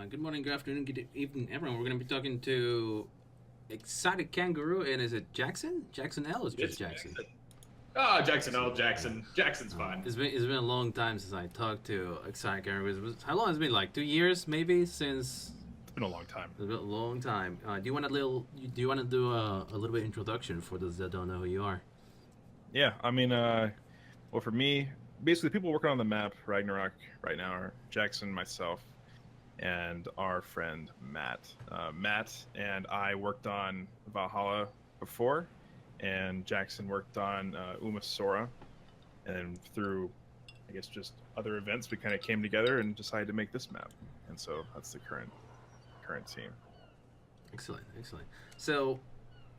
Good morning, good afternoon, good evening, everyone. We're going to be talking to Exotic Kangaroo, and is it Jackson? Jackson L is just Jackson. Oh, Jackson L. Jackson. Jackson's fine. It's been a long time since I talked to Exotic Kangaroo. How long has it been? Like 2 years, maybe, since. It's been a long time. It's been a long time. Do you want to do a little bit of introduction for those that don't know who you are? Yeah, I mean, well, for me, basically, people working on the map Ragnarok right now are Jackson, myself, and our friend Matt. Matt and I worked on Valhalla before, and Jackson worked on Umasora, and through, I guess, just other events, we kind of came together and decided to make this map, and so that's the current team. Excellent. So,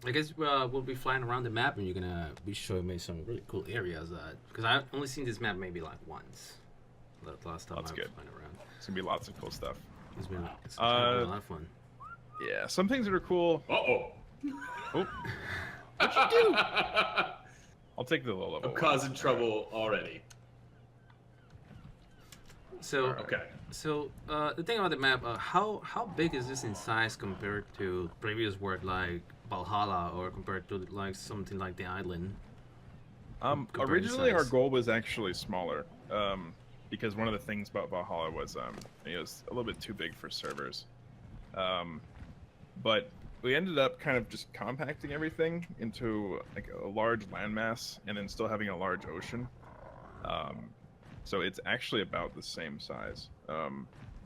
I guess we'll be flying around the map, and you're gonna be showing me some really cool areas. Because I've only seen this map maybe like once. The last time I was flying around. It's gonna be lots of cool stuff. It's been a lot of fun. Yeah, some things that are cool. Oh. What'd you do? I'll take the low level. I'm causing trouble already. So Okay. So the thing about the map, how big is this in size compared to previous work like Valhalla, or compared to like something like the island? Originally our goal was actually smaller, because one of the things about Valhalla was it was a little bit too big for servers, but we ended up kind of just compacting everything into like a large landmass and then still having a large ocean. So it's actually about the same size.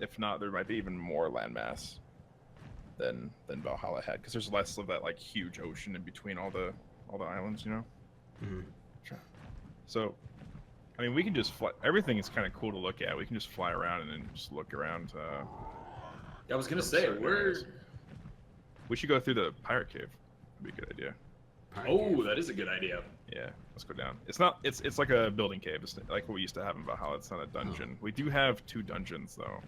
If not, there might be even more landmass than Valhalla had, because there's less of that like huge ocean in between all the islands, you know. Mm-hmm. Sure. So, I mean, we can just fly. Everything is kind of cool to look at. We can just fly around and then just look around. I was gonna say, we should go through the pirate cave. That'd be a good idea. Oh, that is a good idea. Yeah, let's go down. It's not. It's like a building cave. It's like what we used to have in Valhalla. It's not a dungeon. We do have 2 dungeons though.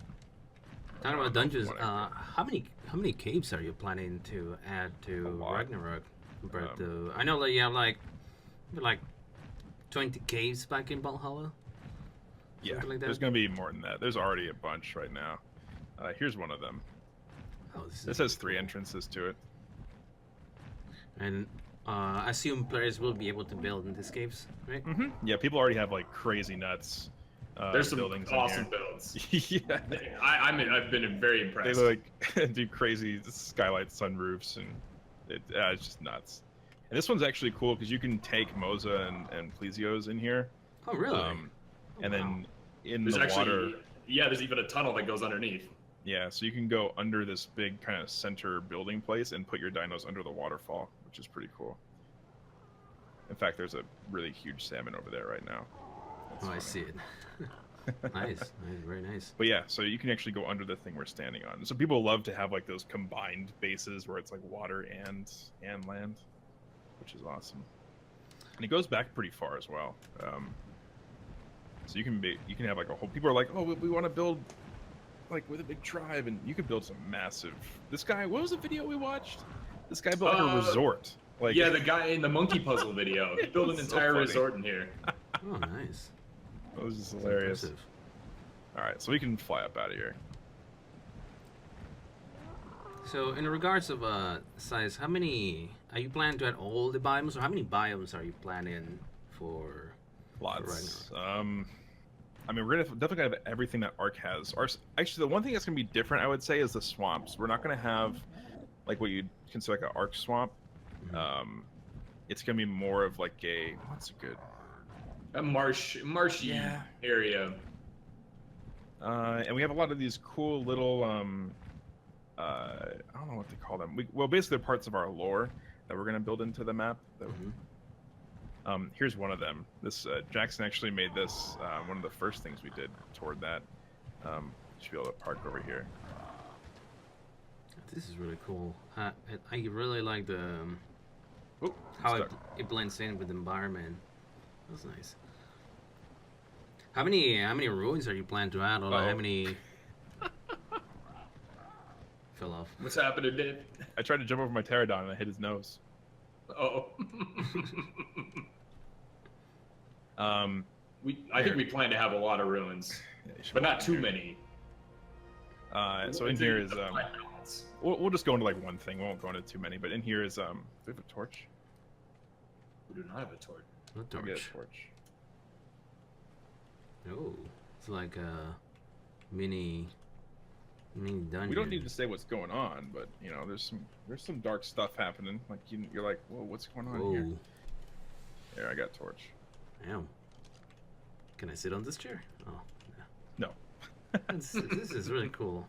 Talking about dungeons, how many caves are you planning to add to Ragnarok compared to? I know that you have like 20 caves back in Valhalla. Yeah, like there's gonna be more than that. There's already a bunch right now. Here's one of them. Oh, this has 3 entrances to it. And I assume players will be able to build in these caves, right? Mm-hmm. Yeah, people already have like crazy nuts. There's some buildings awesome builds. Yeah, I've been very impressed. They like do crazy skylight sunroofs, and it's just nuts. And this one's actually cool because you can take Moza and Plesios in here. Oh, really? And then in there's the water. Yeah, there's even a tunnel that goes underneath. Yeah, so you can go under this big kind of center building place and put your dinos under the waterfall, which is pretty cool. In fact, there's a really huge salmon over there right now. That's funny. I see it. Nice, very nice. But yeah, so you can actually go under the thing we're standing on. So people love to have like those combined bases where it's like water and land, which is awesome. And it goes back pretty far as well. So you can have like a whole. People are like, oh, we want to build like with a big tribe, and you could build some massive. This guy, what was the video we watched? This guy built like a resort. Like, yeah, the guy in the monkey puzzle video. He built an entire resort in here. Oh, nice. That was just hilarious. All right, so we can fly up out of here. So, in regards of size, how many are you planning to add all the biomes, or how many biomes are you planning for? Lots. I mean, we're definitely gonna have everything that ARK has. Actually, the one thing that's gonna be different, I would say, is the swamps. We're not gonna have like what you'd consider like an ARK swamp. Mm-hmm. It's gonna be more of like a marshy area. And we have a lot of these cool little I don't know what they call them. Basically they're parts of our lore that we're gonna build into the map. Here's one of them. This Jackson actually made this one of the first things we did toward that. Should be able to park over here. This is really cool. I really like the how it blends in with the environment. That's nice. How many ruins are you planning to add, or how many fell off? What's happening, Dave? I tried to jump over my pterodon and I hit his nose. Oh. I think we plan to have a lot of ruins, but not too many. So in here is we'll just go into like one thing. We won't go into too many, but in here is we have a torch. We do not have a torch. No I get torch. a torch. Oh, it's like a mini dungeon. We don't need to say what's going on, but you know, there's some dark stuff happening. Like you're like, whoa, what's going on here? Here, I got a torch. Damn. Can I sit on this chair? Oh, No. this is really cool.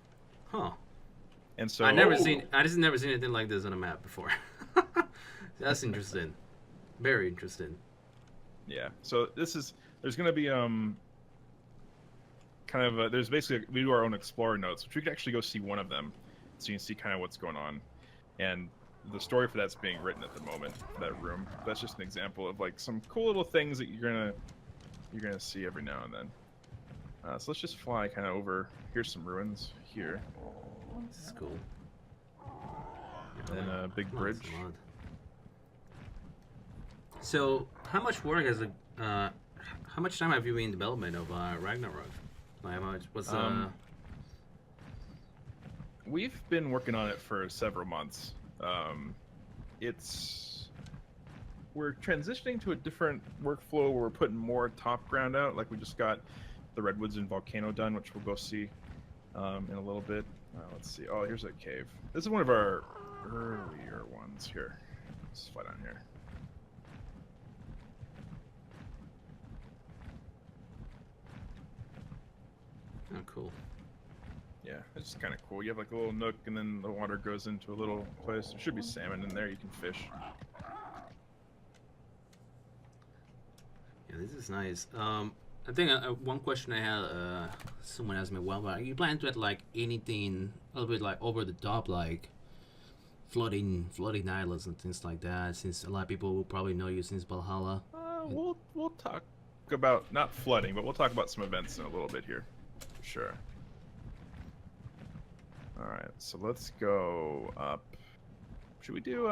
Huh. And so I just never seen anything like this on a map before. That's interesting. Very interesting. Yeah. So there's gonna be there's basically we do our own explorer notes, which we could actually go see one of them, so you can see kind of what's going on, and the story for that's being written at the moment for that room. That's just an example of like some cool little things that you're gonna see every now and then. So let's just fly kind of over. Here's some ruins here. This is cool. And a big bridge. So, how much work has how much time have you been in development of Ragnarok? Like, how much? What's We've been working on it for several months. We're transitioning to a different workflow where we're putting more top ground out. Like we just got the Redwoods and Volcano done, which we'll go see in a little bit. Let's see. Oh, here's a cave. This is one of our earlier ones here. Let's fly down here. Oh, cool. Yeah, it's kind of cool. You have like a little nook, and then the water goes into a little place. There should be salmon in there. You can fish. Yeah, this is nice. I think one question I had, someone asked me, well, are you planning to add like anything a little bit like over the top, like floating islands and things like that? Since a lot of people will probably know you since Valhalla. We'll talk about not flooding, but we'll talk about some events in a little bit here, for sure. All right, so let's go up. Should we do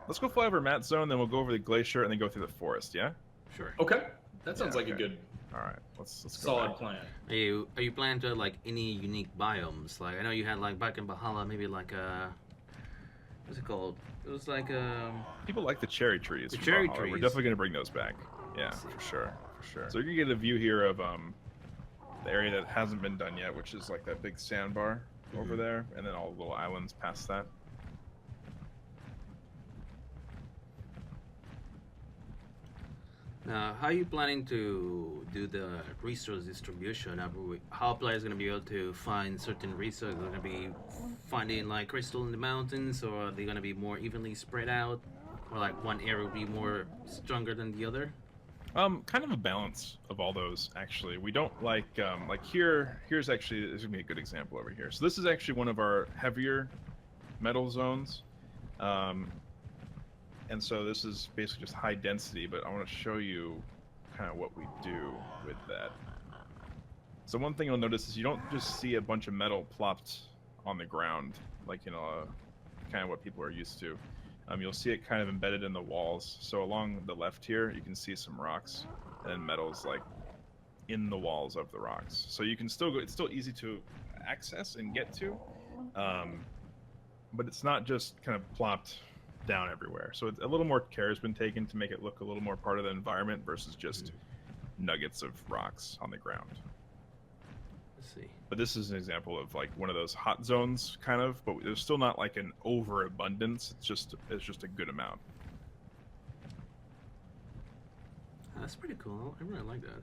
let's go fly over Matt's zone, then we'll go over the glacier and then go through the forest. Yeah. Sure. Okay, that sounds like a good, all right. Let's go solid back. plan. Are you planning to add like any unique biomes? Like I know you had like back in Valhalla, maybe like what's it called? It was like People like the cherry trees. The from cherry Valhalla. We're trees. definitely gonna bring those back. Yeah, for sure. So you can get a view here of the area that hasn't been done yet, which is like that big sandbar over there, and then all the little islands past that. Now, how are you planning to do the resource distribution? How players going to be able to find certain resources? Are they going to be finding like crystal in the mountains, or are they going to be more evenly spread out, or like one area will be more stronger than the other? Kind of a balance of all those, actually. We don't like here's actually, there's gonna be a good example over here. So this is actually one of our heavier metal zones. And so this is basically just high density, but I want to show you kind of what we do with that. So one thing you'll notice is you don't just see a bunch of metal plopped on the ground, like, you know, kind of what people are used to. You'll see it kind of embedded in the walls. So along the left here, you can see some rocks and metals like in the walls of the rocks. So you can still go, it's still easy to access and get to, but it's not just kind of plopped down everywhere. So it's a little more care has been taken to make it look a little more part of the environment versus just nuggets of rocks on the ground. Let's see. But this is an example of like one of those hot zones, kind of. But there's still not like an overabundance. It's just a good amount. That's pretty cool. I really like that.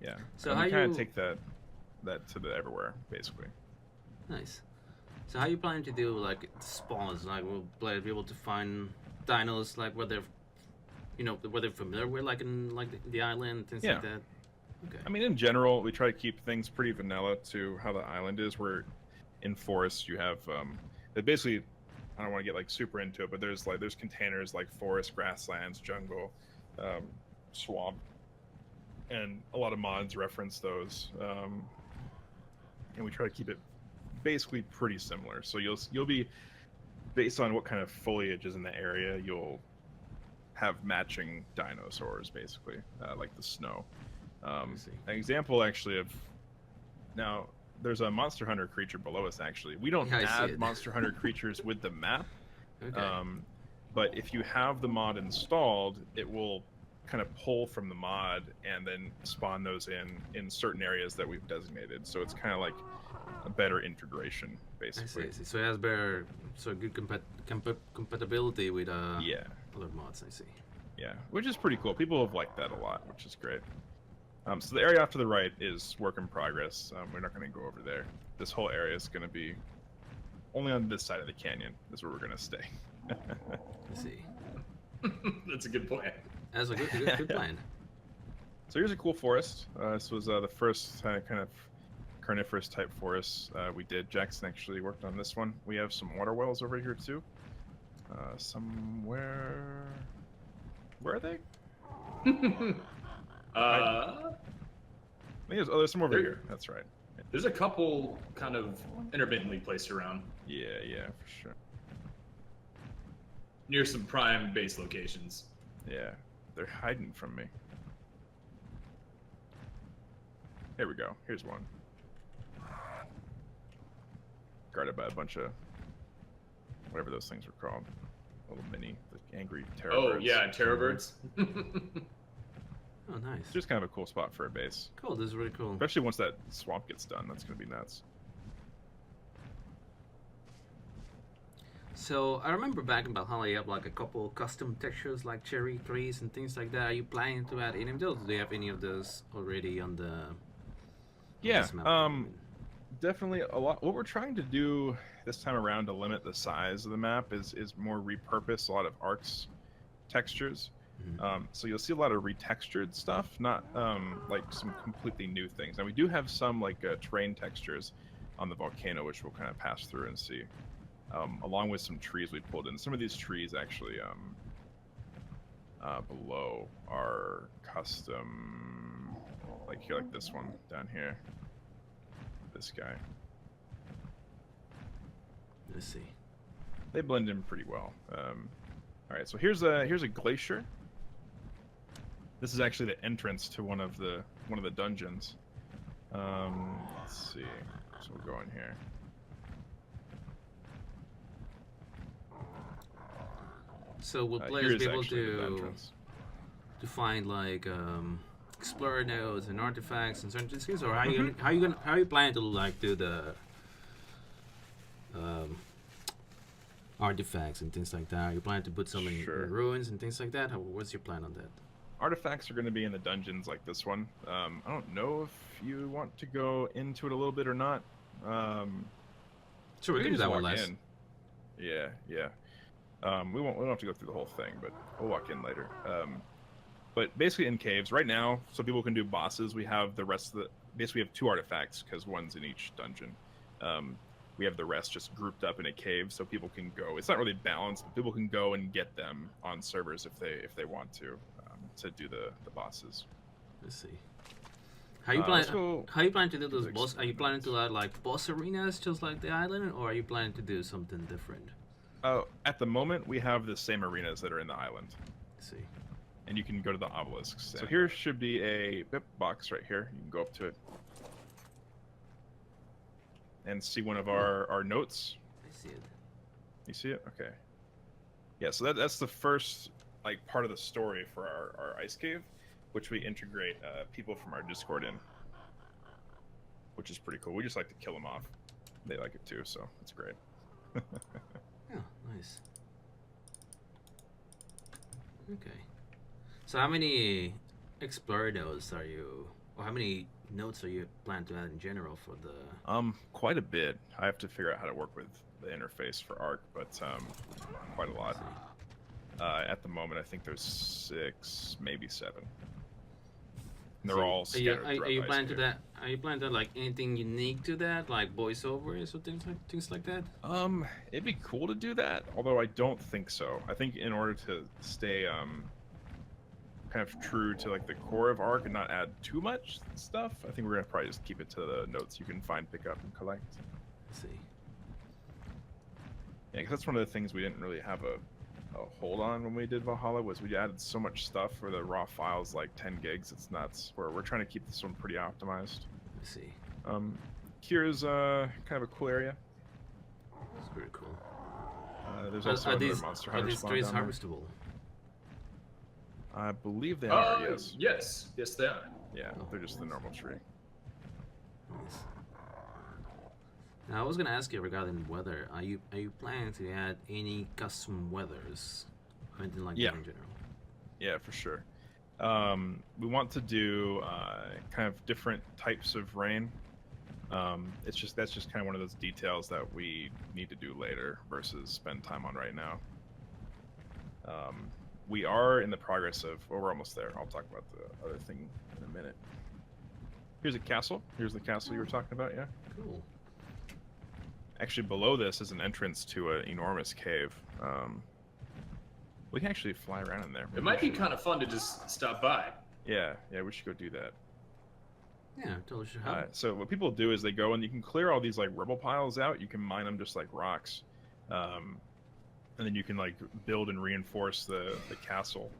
Yeah. So and how we kind you of take that to the everywhere, basically. Nice. So how you planning to do like spawns? Like will players be able to find dinos like where they're, where they're familiar with, like in like the island, things like that? Okay. I mean, in general, we try to keep things pretty vanilla to how the island is. Where in forests you have, basically, I don't want to get like super into it, but there's containers like forest, grasslands, jungle, swamp, and a lot of mods reference those, and we try to keep it basically pretty similar. So you'll be based on what kind of foliage is in the area, you'll have matching dinosaurs basically, like the snow. An example actually of now there's a Monster Hunter creature below us. Actually, we don't Yeah, I see add it. Monster Hunter creatures with the map. Okay. But if you have the mod installed, it will kind of pull from the mod and then spawn those in certain areas that we've designated. So it's kind of like a better integration, I see, basically. I see. So it has better, so good compatibility with Yeah, other mods. I see. yeah, which is pretty cool. People have liked that a lot, which is great. So the area off to the right is work in progress. We're not going to go over there. This whole area is going to be only on this side of the canyon. That's where we're going to stay. I see. That's a good plan. That's a good plan. So here's a cool forest. This was the first kind of carnivorous type forest we did. Jackson actually worked on this one. We have some water wells over here too. Somewhere. Where are they? I think there's some over here. That's right. There's a couple kind of intermittently placed around Yeah, for sure. near some prime base locations. Yeah, they're hiding from me. Here we go. Here's one. Guarded by a bunch of whatever those things were called. Little mini, the angry terror Oh birds. yeah, terror birds. Oh, nice. It's just kind of a cool spot for a base. Cool. This is really cool. Especially once that swamp gets done. That's going to be nuts. So I remember back in Valhalla, you have like a couple custom textures like cherry trees and things like that. Are you planning to add any of those? Do you have any of those already on the? Yeah, this map? definitely a lot. What we're trying to do this time around to limit the size of the map is more repurpose a lot of ARK's textures. So you'll see a lot of retextured stuff, not like some completely new things. Now we do have some like terrain textures on the volcano, which we'll kind of pass through and see, along with some trees we pulled in. Some of these trees actually below are custom, like here, like this one down here. This guy. Let's see. They blend in pretty well. All right, so here's a glacier. This is actually the entrance to one of the dungeons. Let's see. So we're going here. So will Here players is be able actually the to entrance. find like explorer nodes and artifacts and certain things, or how you planning to like do the artifacts and things like that? Are you planning to put some in ruins and things like that? What's your plan on that? Artifacts are going to be in the dungeons like this one. I don't know if you want to go into it a little bit or not. Sure, we can do that one last. Yeah. We don't have to go through the whole thing, but we'll walk in later. But basically in caves right now, so people can do bosses. We have the rest of the. Basically, we have 2 artifacts because one's in each dungeon. We have the rest just grouped up in a cave, so people can go. It's not really balanced, but people can go and get them on servers if they want to do the bosses. Let's see. How you plan to do those boss? Are you planning to add like boss arenas just like the island, or are you planning to do something different? At the moment, we have the same arenas that are in the island. Let's see. And you can go to the obelisks. So here should be a box right here. You can go up to it and see one of our notes. I see it. You see it? Okay. Yeah, so that's the first like part of the story for our ice cave, which we integrate people from our Discord in, which is pretty cool. We just like to kill them off. They like it too, so it's great. Yeah, nice. Okay. So how many explorer nodes are you, or how many nodes are you planning to add in general for the? Quite a bit. I have to figure out how to work with the interface for ARK, but quite a lot. At the moment, I think there's 6, maybe 7. And they're all scattered throughout Are you the planning ice to that? Are you planning to like anything unique to that, like voiceovers or things like that? It'd be cool to do that, although I don't think so. I think in order to stay kind of true to like the core of ARK and not add too much stuff, I think we're gonna probably just keep it to the notes you can find, pick up, and collect. Let's see. Yeah, because that's one of the things we didn't really have a hold on when we did Valhalla, was we added so much stuff for the raw files, like 10 gigs. It's nuts. We're trying to keep this one pretty optimized. Let's see. here's kind of a cool area. That's pretty cool. There's also another monster are hunter these spawn trees down there. harvestable? I believe they are. Yes. Yes, they are. Yeah, they're just the normal tree. Nice. Now I was gonna ask you regarding weather. Are you planning to add any custom weathers, or anything like that in general? Yeah, for sure. We want to do kind of different types of rain. That's just kind of one of those details that we need to do later versus spend time on right now. We are in the progress of. Well, we're almost there. I'll talk about the other thing in a minute. Here's a castle. Here's the castle you were talking about. Yeah. Cool. Actually, below this is an entrance to an enormous cave. We can actually fly around in there. It might be kind of fun to just stop by. Yeah, we should go do that. Yeah, totally should have. So what people do is they go and you can clear all these like rubble piles out. You can mine them just like rocks, and then you can like build and reinforce the castle.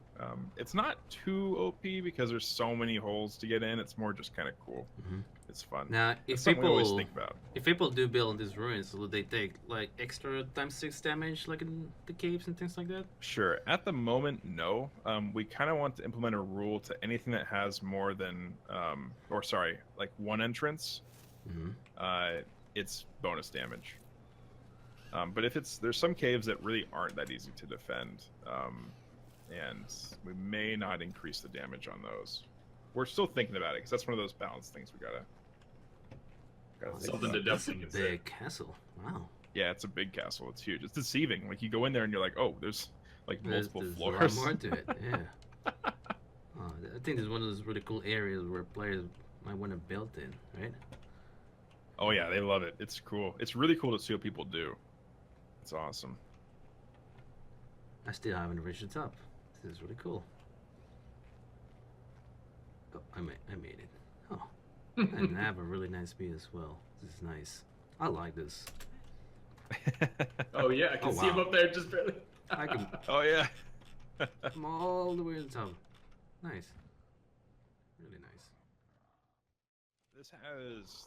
It's not too OP because there's so many holes to get in. It's more just kind of cool. Mm-hmm. It's fun. Now, if people always think about, if people do build these ruins, will they take like extra ×6 damage, like in the caves and things like that? Sure. At the moment, no. We kind of want to implement a rule to anything that has more than, like one entrance. Mm-hmm. It's bonus damage. But if there's some caves that really aren't that easy to defend, and we may not increase the damage on those. We're still thinking about it because that's one of those balance things we gotta Something to That's a definitely consider. big castle. Wow. Yeah, it's a big castle. It's huge. It's deceiving. Like you go in there and you're like, oh, there's like multiple There's floors. a lot more to it. Yeah. I think it's one of those really cool areas where players might want to build in, right? Oh yeah, they love it. It's cool. It's really cool to see what people do. It's awesome. I still haven't reached the top. This is really cool. Oh, I made it. Oh, and I have a really nice view as well. This is nice. I like this. Oh yeah, I can see him up there just barely. I can. Oh yeah. I'm all the way to the top. Nice. Really nice. This has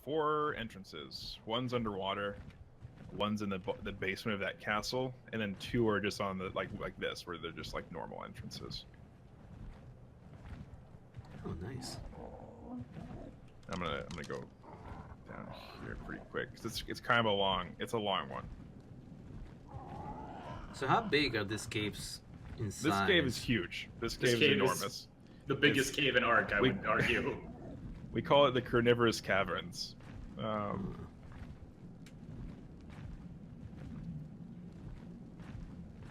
4 entrances. One's underwater, one's in the basement of that castle, and then 2 are just on the like this, where they're just like normal entrances. Oh, nice. I'm gonna go down here pretty quick because it's kind of a long one. So how big are these caves inside? This cave is huge. This cave is enormous. The biggest cave in ARK, I would argue. We call it the Carnivorous Caverns. All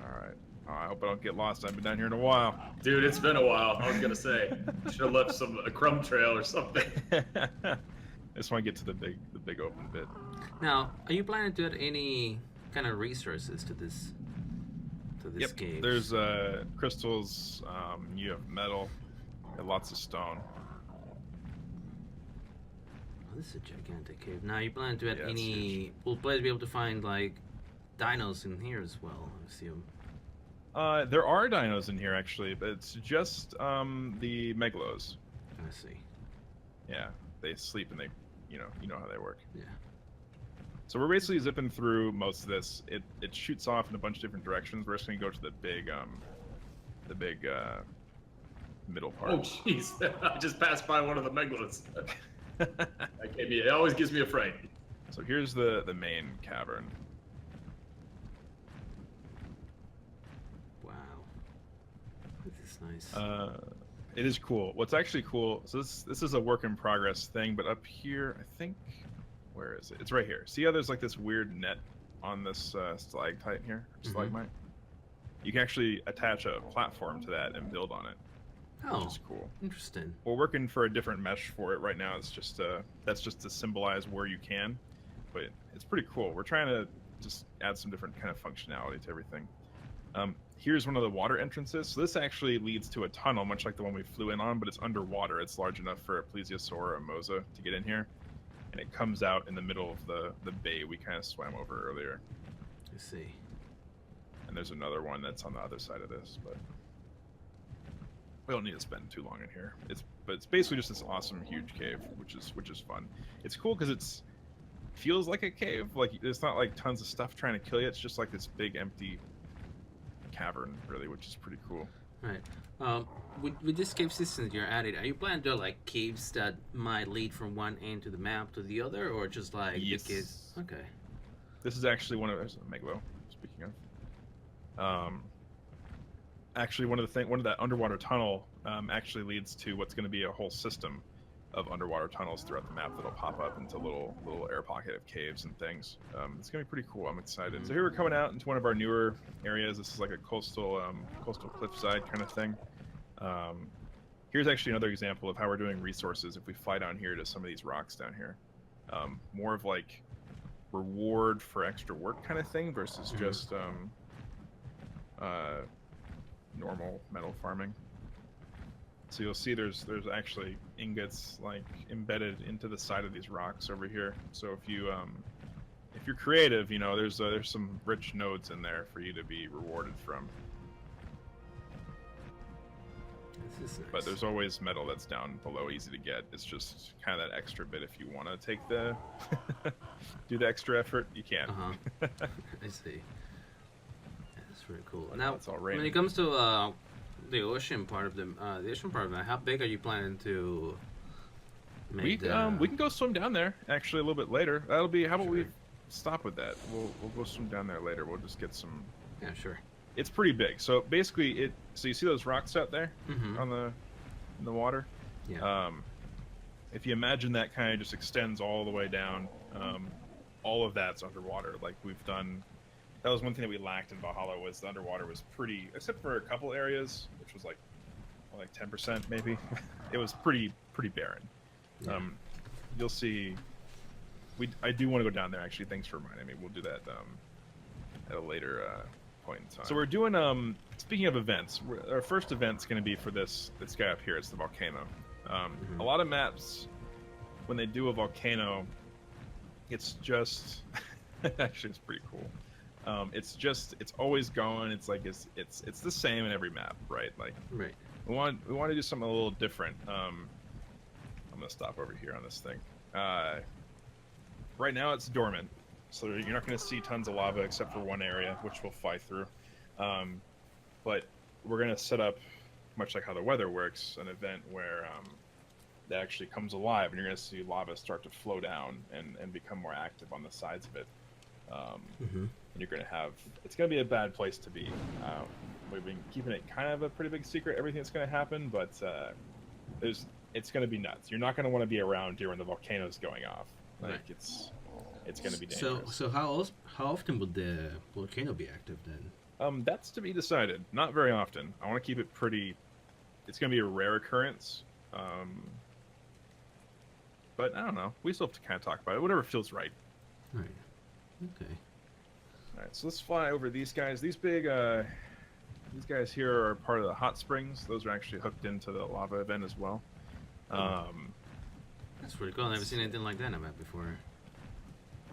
right. Oh, I hope I don't get lost. I've been down here in a while. Dude, it's been a while. I was gonna say, should have left a crumb trail or something. I just want to get to the big open bit. Now, are you planning to add any kind of resources to this cave? There's crystals. You have metal. You have lots of stone. Oh, this is a gigantic cave. Now, you plan to add Yeah, it's any? huge. Will players be able to find like dinos in here as well? I assume. There are dinos in here actually, but it's just the megalos. I see. Yeah, they sleep and they, you know how they work. Yeah. So we're basically zipping through most of this. It shoots off in a bunch of different directions. We're just gonna go to the big middle part. Oh jeez, I just passed by one of the megaliths. It always gives me a fright. So here's the main cavern. Wow. This is nice. It is cool. What's actually cool, so this is a work in progress thing, but up here, I think, where is it? It's right here. See how there's like this weird net on this stalactite here, stalagmite? You can actually attach a platform to that and build on it. Oh, which is cool. Interesting. We're working for a different mesh for it right now. It's just that's just to symbolize where you can, but it's pretty cool. We're trying to just add some different kind of functionality to everything. Here's one of the water entrances. So this actually leads to a tunnel, much like the one we flew in on, but it's underwater. It's large enough for a plesiosaur or a mosa to get in here, and it comes out in the middle of the bay we kind of swam over earlier. I see. And there's another one that's on the other side of this, but we don't need to spend too long in here. but it's basically just this awesome huge cave, which is fun. It's cool because it's feels like a cave. Like there's not like tons of stuff trying to kill you. It's just like this big empty cavern, really, which is pretty cool. Right. With this cave system you're added, are you planning to like caves that might lead from one end to the map to the other, or just like Yes. the caves? Okay. This is actually one of there's a Megalo. Speaking of, actually one of that underwater tunnel actually leads to what's going to be a whole system of underwater tunnels throughout the map that'll pop up into little air pocket of caves and things. It's gonna be pretty cool. I'm excited. So here we're coming out into one of our newer areas. This is like a coastal cliffside kind of thing. Here's actually another example of how we're doing resources if we fly down here to some of these rocks down here. More of like reward for extra work kind of thing versus just normal metal farming. So you'll see there's actually ingots like embedded into the side of these rocks over here. So if you're creative, you know, there's some rich nodes in there for you to be rewarded from. This is nice. But there's always metal that's down below, easy to get. It's just kind of that extra bit if you want to take the do the extra effort, you can. I see. That's really cool. Now, It's all when raining. it comes to the ocean part of that, how big are you planning to make? We can go swim down there actually a little bit later. That'll be. How about we stop with that? We'll go swim down there later. We'll just get some. Yeah, sure. It's pretty big. So basically, so you see those rocks out there Mm-hmm. in the water. Yeah. If you imagine that kind of just extends all the way down, all of that's underwater. Like we've done. That was one thing that we lacked in Valhalla was the underwater was pretty, except for a couple areas, which was like 10% maybe. It was pretty barren. Yeah. You'll see. I do want to go down there actually. Thanks for reminding me. We'll do that at a later point in time. So we're doing. Speaking of events, our first event's going to be for this guy up here. It's the volcano. A lot of maps, when they do a volcano, it's just actually it's pretty cool. It's always going. It's like it's the same in every map, right? Like Right. we want to do something a little different. I'm gonna stop over here on this thing. Right now it's dormant, so you're not gonna see tons of lava except for one area, which we'll fly through. But we're gonna set up, much like how the weather works, an event where that actually comes alive, and you're gonna see lava start to flow down and become more active on the sides of it. And you're going to have, it's going to be a bad place to be. We've been keeping it kind of a pretty big secret, everything that's going to happen, but it's going to be nuts. You're not going to want to be around here when the volcano's going off. Like Right. it's going to be dangerous. So how often would the volcano be active then? That's to be decided. Not very often. I want to keep it pretty, it's going to be a rare occurrence. But I don't know. We still have to kind of talk about it. Whatever feels right. Right. Okay. All right, so let's fly over these guys. These guys here are part of the hot springs. Those are actually hooked into the lava event as well. That's pretty cool. I've never seen anything like that in a map before.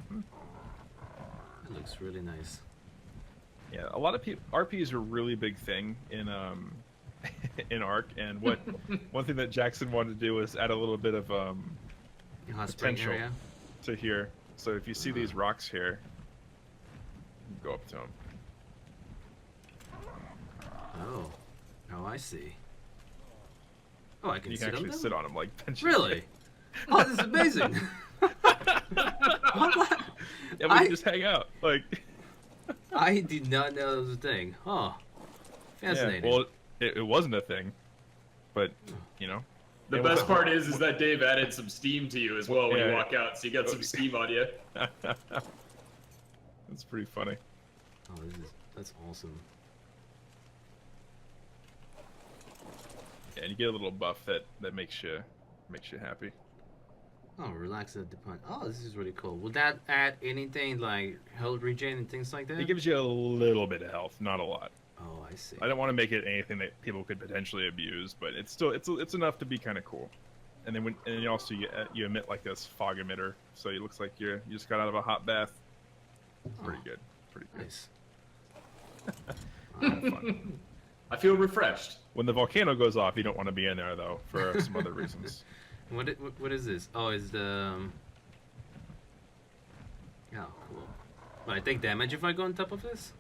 That looks really nice. Yeah, a lot of people. RP is a really big thing in in ARK, and one thing that Jackson wanted to do was add a little bit of Hot spring potential area. to here. So if you see these rocks here, go up to them. Oh, I see. Oh, I can You sit can actually on them? sit on them like benches. Really? Oh, this is amazing. Yeah, we can just hang out. Like. I did not know that was a thing. Oh, fascinating. Yeah, well, it wasn't a thing, but you know. The best part is that Dave added some steam to you as well when you walk out, so you got some steam on you. That's pretty funny. Oh, that's awesome. Yeah, and you get a little buff that makes you happy. Oh, relax at the point. Oh, this is really cool. Would that add anything like health regen and things like that? It gives you a little bit of health, not a lot. Oh, I see. I don't want to make it anything that people could potentially abuse, but it's still it's enough to be kind of cool. And then you also you emit like this fog emitter, so it looks like you just got out of a hot bath. Pretty good. Pretty good. Nice. Fun. I feel refreshed. When the volcano goes off, you don't want to be in there though, for some other reasons. What is this? Oh, it's the. Oh, cool. Will I take damage if I go on top of this?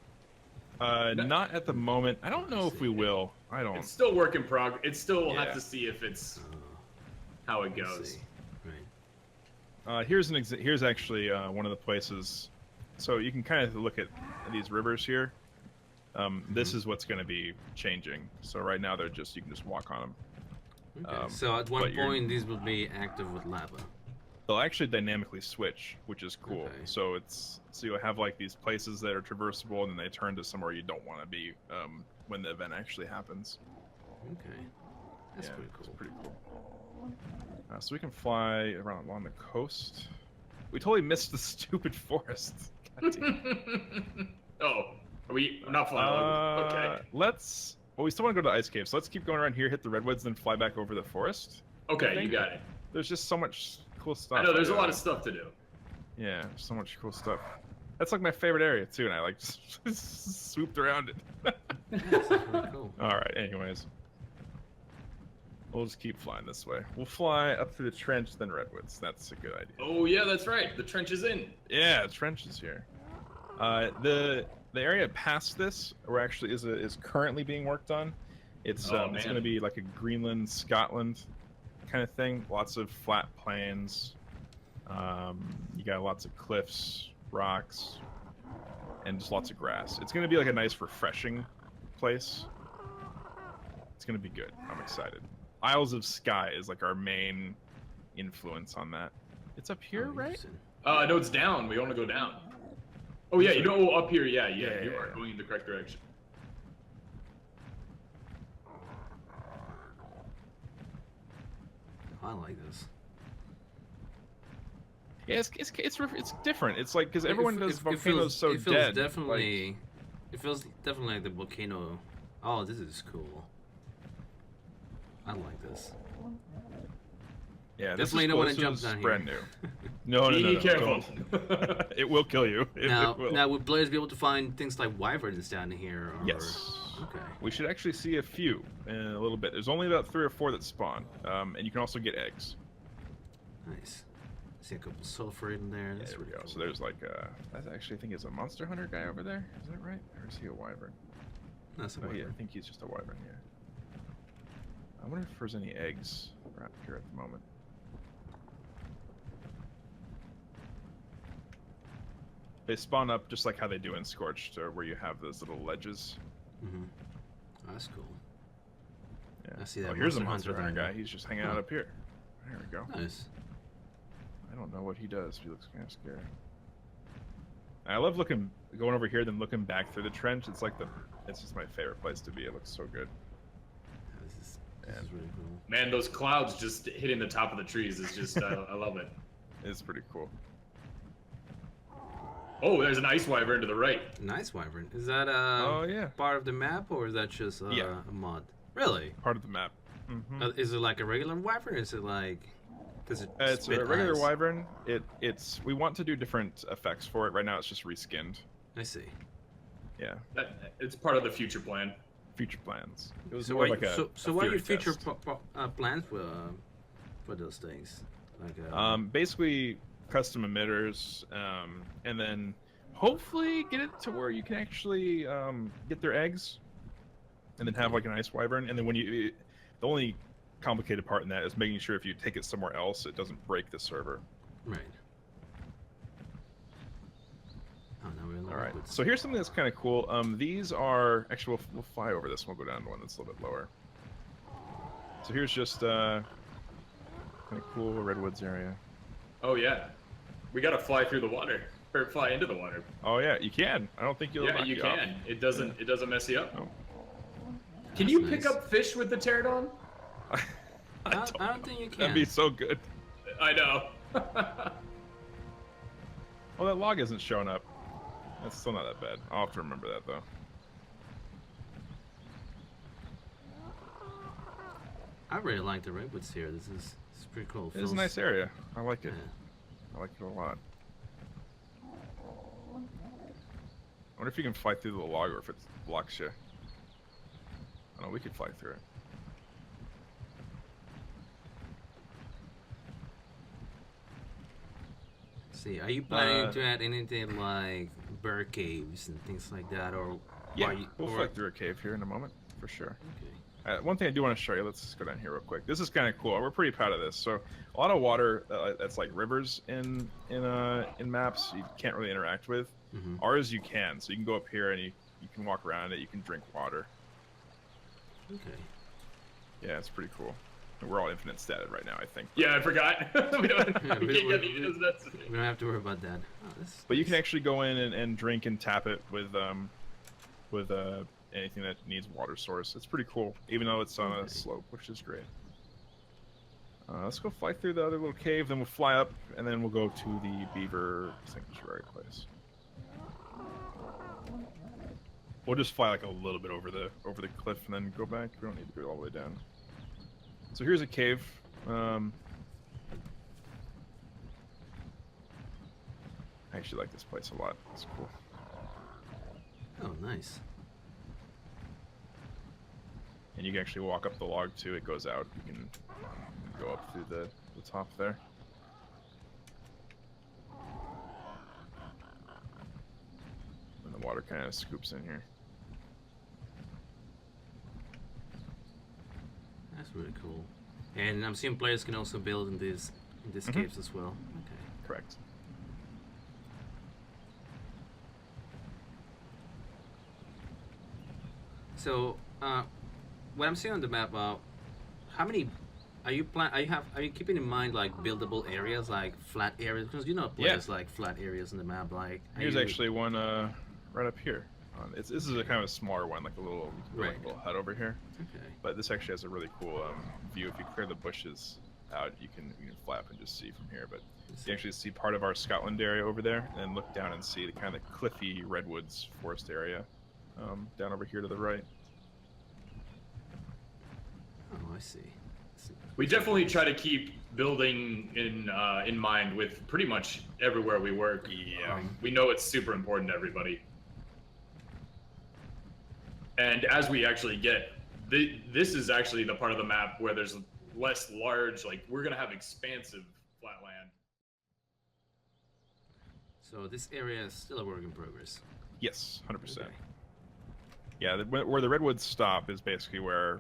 Not at the moment. I don't know if we will. I don't. It's still work in progress. It still will Yeah. have to see if it's how it Let's goes. see. Right. Here's actually one of the places. So you can kind of look at these rivers here. This is what's going to be changing. So right now you can just walk on them. Okay. So at one point these will be active with lava. They'll actually dynamically switch, which is cool. Okay. So you'll have like these places that are traversable, and then they turn to somewhere you don't want to be when the event actually happens. Okay. That's pretty cool. It's pretty cool. So we can fly around along the coast. We totally missed the stupid forest. God damn. Oh, I'm not flying. Okay. Well, we still want to go to the ice cave, so let's keep going around here, hit the redwoods, then fly back over the forest. Okay, you got it. There's just so much cool stuff. I know there's a lot of stuff to do. Yeah, so much cool stuff. That's like my favorite area too, and I like just swooped around it. That's pretty cool. All right. Anyways, we'll just keep flying this way. We'll fly up through the trench, then redwoods. That's a good idea. Oh yeah, that's right. The trench is in. Yeah, the trench is here. The area past this, where actually is currently being worked on. It's going to be like a Greenland, Scotland kind of thing. Lots of flat plains. You got lots of cliffs, rocks, and just lots of grass. It's going to be like a nice, refreshing place. It's going to be good. I'm excited. Isles of Skye is like our main influence on that. It's up here, right? No, it's down. We want to go down. Oh yeah, up here. Yeah, you are going in the correct direction. I like this. Yeah, it's different. It's like because everyone does volcanoes so it feels dead. Definitely, it feels definitely like the volcano. Oh, this is cool. I like this. Yeah, definitely this don't want is to jump down brand here. new. No, Be careful. don't. It will kill you. Now, would players be able to find things like wyverns down here? Or... Yes. Okay. We should actually see a few in a little bit. There's only about 3 or 4 that spawn, and you can also get eggs. Nice. See a couple sulfur in there. That's There we go. cool. So there's like I actually think it's a monster hunter guy over there. Is that right? Or is he a wyvern? That's a Oh, yeah, wyvern. I think he's just a wyvern. Yeah. I wonder if there's any eggs around here at the moment. They spawn up just like how they do in Scorched, or where you have those little ledges. Mm-hmm. Oh, that's cool. Yeah. I see that. Oh, here's a Monster monster hunter Hunter guy. He's just hanging out up here. There we go. Nice. I don't know what he does. He looks kind of scary. I love going over here, then looking back through the trench. It's like it's just my favorite place to be. It looks so good. Yeah, this is really cool. Man, those clouds just hitting the top of the trees is just I love it. It's pretty cool. Oh, there's an ice wyvern to the right. Nice wyvern. Is that Oh yeah, part of the map, or is that just a mod? Really? part of the map. Mm-hmm. Is it like a regular wyvern? Or is it like? Does it? It's a spit regular eyes? wyvern. We want to do different effects for it. Right now, it's just reskinned. I see. Yeah, It's part of the future plan. future plans. It was So, more what like a what are your theory future test. plans for those things? Like, Basically custom emitters, and then hopefully get it to where you can actually get their eggs, and then have like an ice wyvern. And then the only complicated part in that is making sure if you take it somewhere else, it doesn't break the server. right. Oh, no, we're in the All right. liquids. So here's something that's kind of cool. These are actually we'll fly over this. And we'll go down to one that's a little bit lower. So here's just kind of cool redwoods area. Oh yeah, we gotta fly through the water or fly into the water. Oh yeah, you can. I don't think you'll. Yeah, knock you off. can. It doesn't mess you up. Oh. Can That's you nice. pick up fish with the pterodon? I don't think you can. That'd be so good. I know. Well, that log isn't showing up. That's still not that bad. I'll have to remember that though. I really like the redwoods here. This is pretty cool. It is a nice area. I like it. Yeah. I like it a lot. I wonder if you can fly through the log or if it blocks you. I don't know, we could fly through it. See, are you planning to add anything like bear caves and things like that, or Yeah, are you, we'll fly through a cave here in a moment, for sure. Okay. One thing I do want to show you, let's just go down here real quick. This is kind of cool. We're pretty proud of this. So a lot of water that's like rivers in maps you can't really interact with. Ours you can. So you can go up here and you can walk around it. You can drink water. Okay. Yeah, it's pretty cool. And we're all infinite statted right now, I think. Yeah, I forgot. we don't have to worry about that. Oh, but you can actually go in and drink and tap it with anything that needs water source. It's pretty cool, even though it's on a slope, which is great. Let's go fly through the other little cave, then we'll fly up, and then we'll go to the Beaver sanctuary place. We'll just fly like a little bit over the cliff and then go back. We don't need to go all the way down. So here's a cave. I actually like this place a lot. It's cool. Oh, nice. And you can actually walk up the log too. It goes out. You can go up through the top there. And the water kind of scoops in here. That's really cool. And I'm seeing players can also build in these caves as well. Okay. Correct. So, what I'm seeing on the map, how many are you keeping in mind like buildable areas, like flat areas? Because you know players like flat areas in the map. Like here's actually one right up here. This is a kind of a smaller one, like a little little hut over here. Okay. But this actually has a really cool view. If you clear the bushes out, you can fly up and just see from here. But you actually see part of our Scotland area over there, and then look down and see the kind of cliffy redwoods forest area down over here to the right. Oh, I see. We definitely try to keep building in mind with pretty much everywhere we work. Yeah. We know it's super important to everybody. And as we actually get, this is actually the part of the map where there's less large, like we're gonna have expansive flat land. So this area is still a work in progress. Yes, 100%. Okay. Yeah, where the redwoods stop is basically where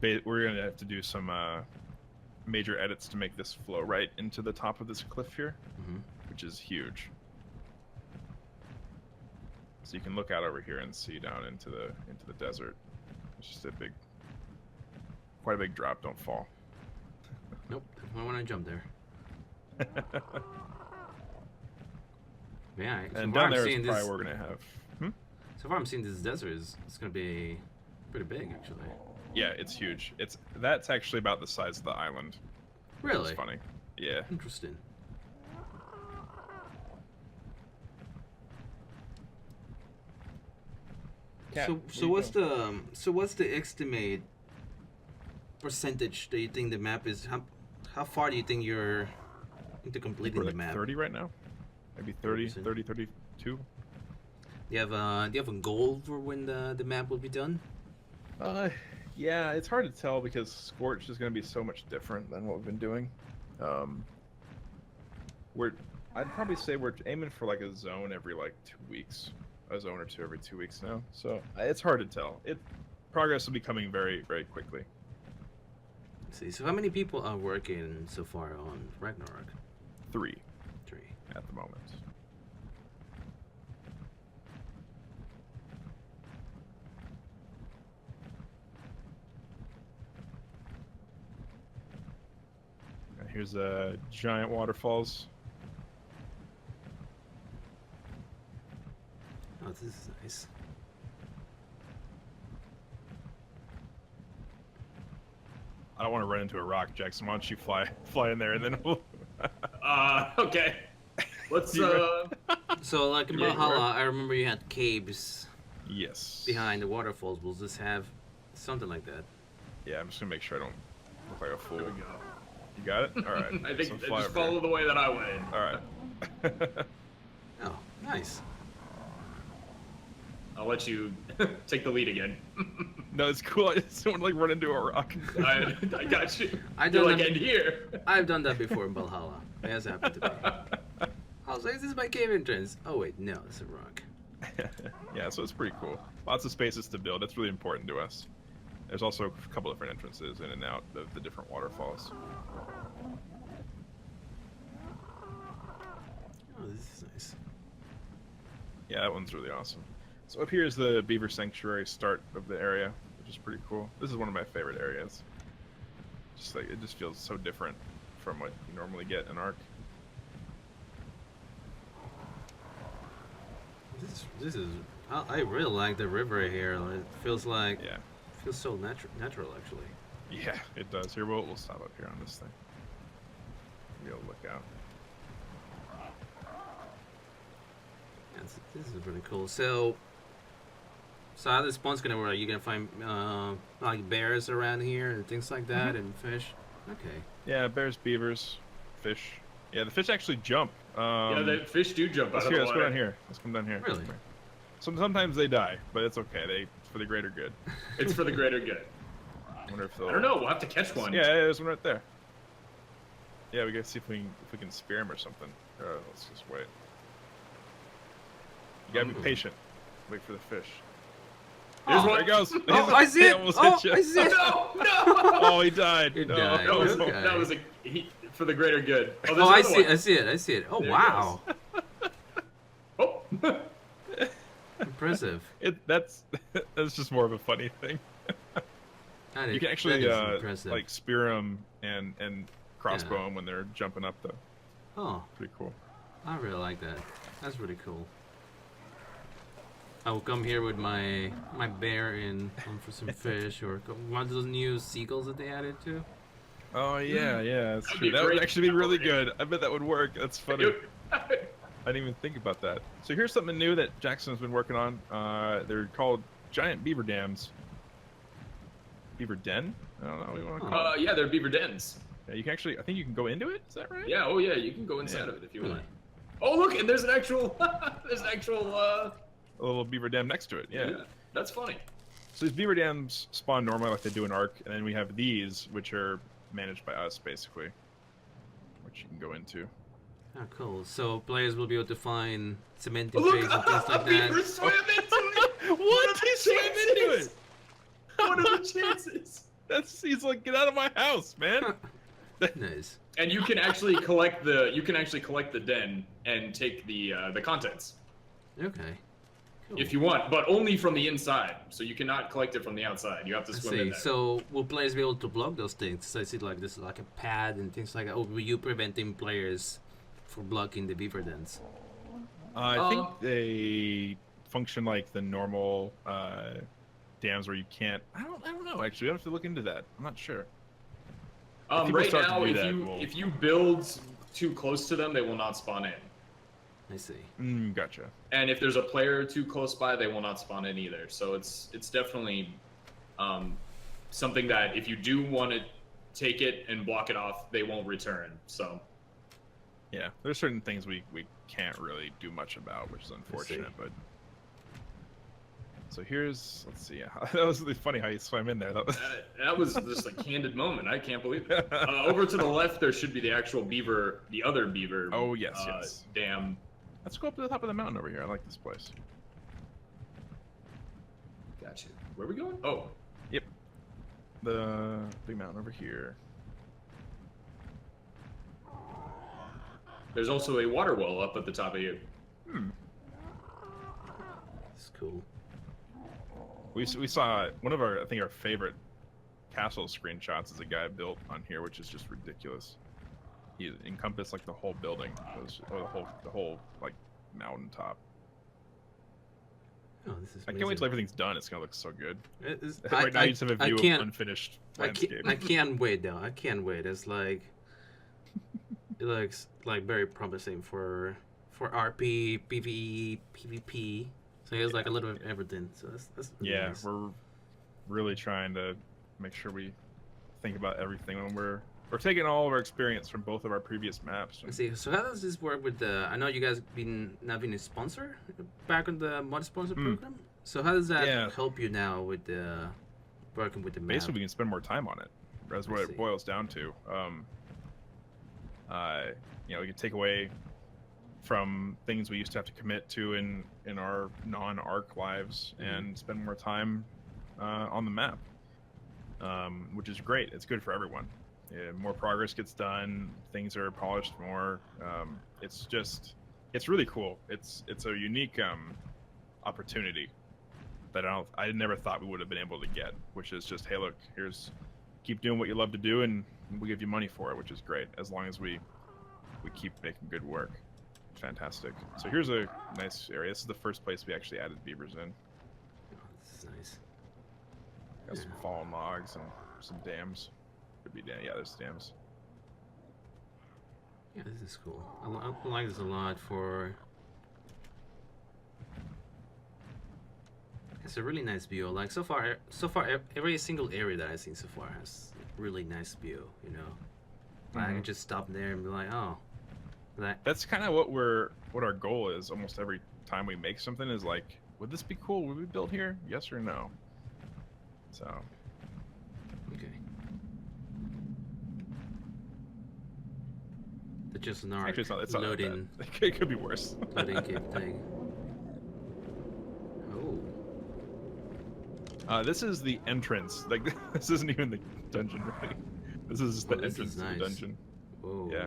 we're going to have to do some major edits to make this flow right into the top of this cliff here, which is huge. So you can look out over here and see down into the desert. It's just quite a big drop. Don't fall. Nope, I want to jump there. Yeah, and down there is probably where we're gonna have. So far, I'm seeing this desert it's gonna be pretty big, actually. Yeah, it's huge. That's actually about the size of the island. Really? It's funny. Yeah. Interesting. Cat, so what's the estimate percentage that you think the map is? How far do you think you're into completing the map? 30 right now. Maybe 30, 30, 32. Do you have a goal for when the map will be done? Yeah, it's hard to tell because Scorch is going to be so much different than what we've been doing. I'd probably say we're aiming for like a zone every like 2 weeks, a zone or two every 2 weeks now. So it's hard to tell. Progress will be coming very, very quickly. Let's see, so how many people are working so far on Ragnarok? 3 at the moment. Here's giant waterfalls. Oh, this is nice. I don't want to run into a rock, Jackson. Why don't you fly in there and then we'll... Okay. Let's So like in Valhalla, I remember you had caves. Yes. Behind the waterfalls. Will this have something like that? Yeah, I'm just gonna make sure I don't look like a fool. There we go. You got it? All right. I think just follow the way that I went. All right. Oh, nice. I'll let you take the lead again. No, it's cool. I just don't want to like run into a rock. I got you. I You're don't like know. end here. I've done that before in Valhalla. It has happened to me. I was like, is this my cave entrance? Oh wait, no, it's a rock. Yeah, so it's pretty cool. Lots of spaces to build. That's really important to us. There's also a couple different entrances in and out of the different waterfalls. Oh, this is nice. Yeah, that one's really awesome. So up here is the Beaver Sanctuary start of the area, which is pretty cool. This is one of my favorite areas. Just like it just feels so different from what you normally get in ARK. This is. I really like the river here. It feels like. Yeah. Feels so natural actually. Yeah, it does. Here, we'll stop up here on this thing. Be able to look out. Yeah, this is really cool. So how the spawn's gonna work? Are you gonna find like bears around here and things like that, and fish? Okay. Yeah, bears, beavers, fish. Yeah, the fish actually jump. Yeah, the fish do jump out of the Let's go water. down here. Let's come down here. Really? Sometimes they die, but it's okay. It's for the greater good. It's for the greater good. I wonder if they'll... I don't know. We'll have to catch one. Yeah, there's one right there. Yeah, we gotta see if we can spear him or something. Let's just wait. You gotta be patient. Wait for the fish. There's There one. he goes. Oh, I see He it! almost Oh, hit you. I see it! No, no. Oh, he died. He No. died. That was, Okay. that was for the greater good. Oh, there's Oh, I another see one. it! I see it! I see it! Oh, There it wow! Oh. Impressive. That's just more of a funny thing. That You can is actually impressive. like spear them and crossbow them when they're jumping up though. Oh, Pretty cool. I really like that. That's really cool. I will come here with my bear and hunt for some fish, or one of those new seagulls that they added too. Oh yeah, yeah, that's That'd true. be That would great. actually be really good. I bet that would work. That's funny. Dude. I didn't even think about that. So here's something new that Jackson's been working on. They're called giant beaver dams. Beaver den? I don't know what you want to call it. Yeah, they're beaver dens. Yeah, you can actually, I think you can go into it. Is that right? Yeah, oh yeah, you can go inside Yeah. of it if you want. Oh look, and there's an actual, A little beaver dam next to it. Yeah. that's funny. So these beaver dams spawn normally like they do in ARK, and then we have these, which are managed by us basically, which you can go into. Oh, cool. So players will be able to find cementing Look, trays and things like beaver that. swim into it. What? He swam into it. What are the chances? He's like, get out of my house, man. Nice. And you can actually collect the den and take the contents Okay. Cool. if you want, but only from the inside. So you cannot collect it from the outside. You have to I swim in see. there. So will players be able to block those things? So I see like this is like a pad and things like that. Or were you preventing players from blocking the beaver dens? I think they function like the normal dams where you can't. I don't know. Actually, I have to look into that. I'm not sure. If people Right start to now, do that, if you build too close to them, they will not spawn in. I see. Gotcha. And if there's a player too close by, they will not spawn in either. So it's definitely something that if you do want to take it and block it off, they won't return. So Yeah, there's certain things we can't really do much about, which is unfortunate. But so let's see. That was really funny how you swam in there. that was just a candid moment. I can't believe it. Over to the left, there should be the actual beaver, the other beaver. Oh, yes, yes. Dam. Let's go up to the top of the mountain over here. I like this place. Gotcha. Where are we going? Oh, Yep. The big mountain over here. there's also a water well up at the top of you. It's cool. We saw one of our, I think our favorite castle screenshots is a guy built on here, which is just ridiculous. He encompassed like the whole building, or the whole like mountain top. Oh, this is. I can't wait till everything's done. It's gonna look so good. I, Right now, you just have a view of unfinished landscape. I can't wait though. I can't wait. It's like it looks like very promising for RP, PvE, PvP. So it's like a little bit of everything. So that's really Yeah, nice. we're really trying to make sure we think about everything when we're taking all of our experience from both of our previous maps. Let's see. So how does this work with the? I know you guys been a sponsor back on the mod sponsor program. So how does that Yeah. help you now with the working with the map? Basically, we can spend more time on it. That's what I it see. boils down to. You know, we can take away from things we used to have to commit to in our non-ARK lives and spend more time on the map, which is great. It's good for everyone. Yeah, more progress gets done. Things are polished more. It's really cool. It's a unique opportunity that I never thought we would have been able to get, which is just, hey, look, keep doing what you love to do, and we'll give you money for it, which is great, as long as we keep making good work. Fantastic. So here's a nice area. This is the first place we actually added beavers in. Oh, this is nice. Got some fallen logs and some dams. Could be yeah, there's dams. Yeah, this is cool. I like this a lot for... It's a really nice view. Like so far, every single area that I've seen so far has really nice view. You know, like I can just stop there and be like, oh, That's kind of what our goal is. Almost every time we make something is like, would this be cool? Would we build here? Yes or no? So. Okay. It's just an ARK Actually, it's not loading. that bad. It could be worse. Loading cave thing. Oh. This is the entrance. Like, this isn't even the dungeon, really. This is the this entrance is to nice. the dungeon. Whoa. Yeah.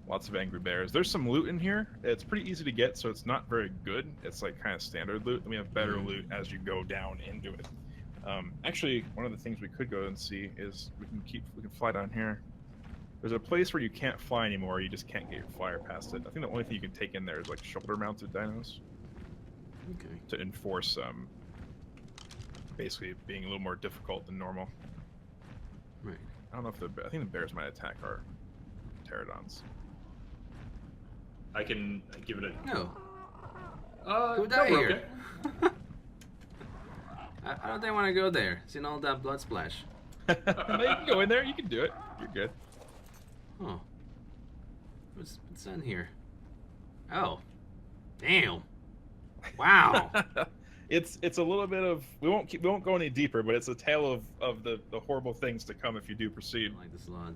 Lots of angry bears. There's some loot in here. It's pretty easy to get, so it's not very good. It's like kind of standard loot. And we have better loot as you go down into it. Actually, one of the things we could go and see is we can fly down here. There's a place where you can't fly anymore. You just can't get your flyer past it. I think the only thing you can take in there is like shoulder-mounted dinos. Okay. To enforce basically being a little more difficult than normal. Right. I don't know if I think the bears might attack our pterodons. I can give it a... No. Go die broke here. it. I don't think I want to go there. Seeing all that blood splash. No, you can go in there. You can do it. You're good. Oh. What's on here? Oh. Damn. Wow. It's a little bit of we won't go any deeper, but it's a tale of the horrible things to come if you do proceed. I like this a lot.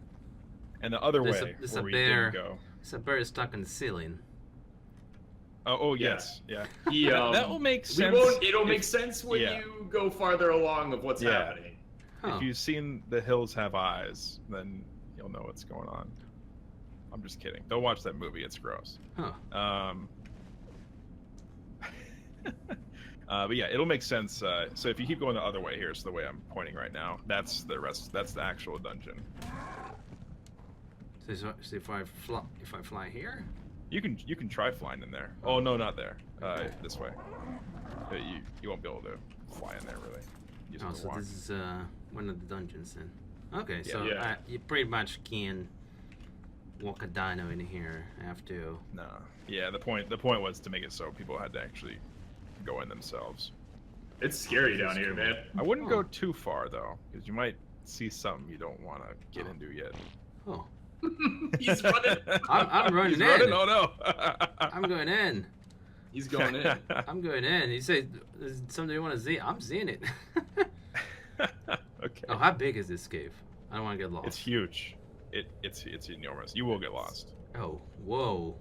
And the other There's way there's where a we bear. didn't go. It's a bird stuck in the ceiling. Oh Yeah. yes, yeah. That will make sense. It'll make sense when yeah. you go farther along of what's Yeah. happening. Huh. If you've seen The Hills Have Eyes, then you'll know what's going on. I'm just kidding. Don't watch that movie. It's gross. Huh. But yeah, it'll make sense. So if you keep going the other way, here's the way I'm pointing right now. That's the rest. That's the actual dungeon. So if I fly here? You can try flying in there. Oh no, not there. This way. You won't be able to fly in there really. You just Oh, have to so walk. this is one of the dungeons then. Okay, Yeah. so Yeah. you pretty much can walk a dino in here. I have to. No. Yeah. The point was to make it so people had to actually go in themselves. It's scary down here, man. I wouldn't Oh. go too far though, because you might see something you don't want to get into yet. Oh, He's running. I'm running He's in. running? Oh no! I'm going in. He's going in. I'm going in. He said, "There's something you want to see?" I'm seeing it. Okay. Oh, how big is this cave? I don't want to get lost. It's huge. It's enormous. You will get lost. Oh, whoa.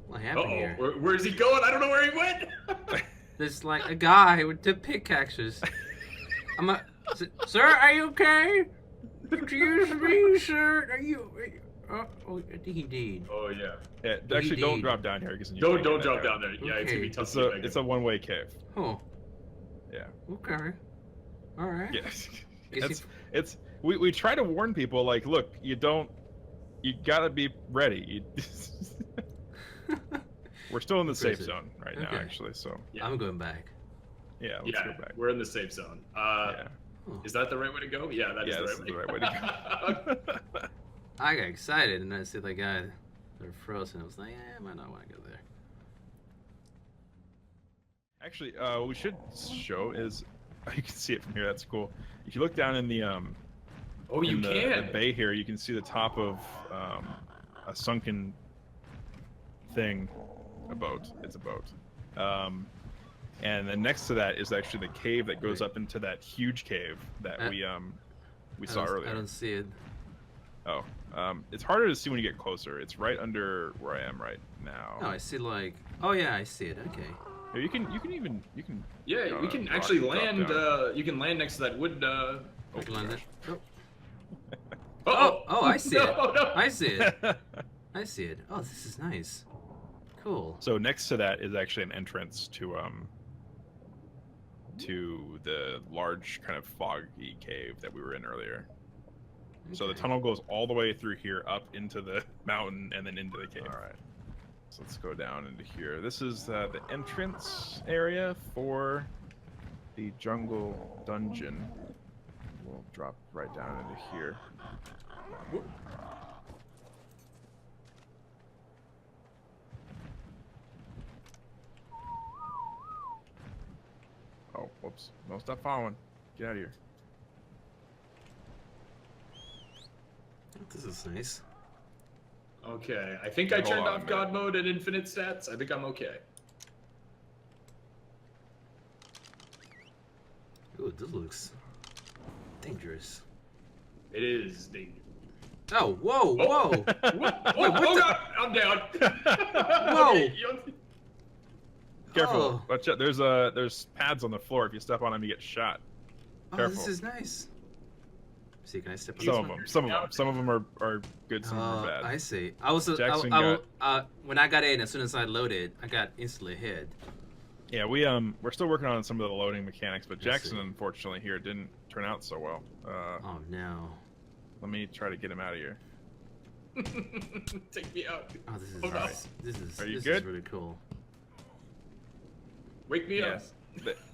What happened Uh-oh. here? Where's he going? I don't know where he went. There's like a guy with two pickaxes. Sir, are you okay? Excuse me, sir. Are you? Oh, I think he did. Oh yeah. Yeah, actually, don't Indeed. drop down here because Don't drop down there. Yeah, it's gonna be Okay. tough. It's a one-way cave. Oh, Yeah. okay. All right. Yes. Guess We try to warn people like, look, you gotta be ready. We're still in the safe Prison. zone right now, Okay. actually. So Yeah. I'm going back. yeah, let's Yeah, go back. we're in the safe zone. Yeah, Oh. Is that the right way to go? Yeah, that is yeah, the this right is way. the right way to go. I got excited and I see the guy. They're frozen. I was like, I might not want to go there. Actually, what we should show is you can see it from here. That's cool. If you look down in the Oh, you in the can. bay here, you can see the top of a sunken thing. A boat. It's a boat. And then next to that is actually the cave that goes up into that huge cave that we saw earlier. I don't see it. Oh, it's harder to see when you get closer. It's right under where I am right now. No, I see like. Oh yeah, I see it. Okay. You can even. Yeah, we can actually land. You can land next to that wood. I can land it. Oh. Oh, I see it. No. I see it. I see it. Oh, this is nice. Cool. So next to that is actually an entrance to the large kind of foggy cave that we were in earlier. Okay. So the tunnel goes all the way through here up into the mountain and then into the cave. All right. So let's go down into here. This is the entrance area for the jungle dungeon. We'll drop right down into here. Whoop. Oh, whoops. No, stop following. Get out of here. This is nice. Okay, I think I turned off God mode at infinite stats. I think I'm okay. Ooh, this looks dangerous. It is dangerous. Oh, whoa, whoa! What? Oh God, I'm down. Whoa! Okay, Careful! Oh. Watch out! There's pads on the floor. If you step on them, you get shot. Careful. Oh, this is nice. See, can I step on Some this of one? them. Some of them are good. Some of them are bad. I see. I was when I got in, as soon as I loaded, I got instantly hit. Yeah, we're still working on some of the loading mechanics, but Jackson unfortunately here didn't turn out so well. Oh no. Let me try to get him out of here. Take me out. Oh, this is nice. This is Are you this good? is really cool. Wake me up.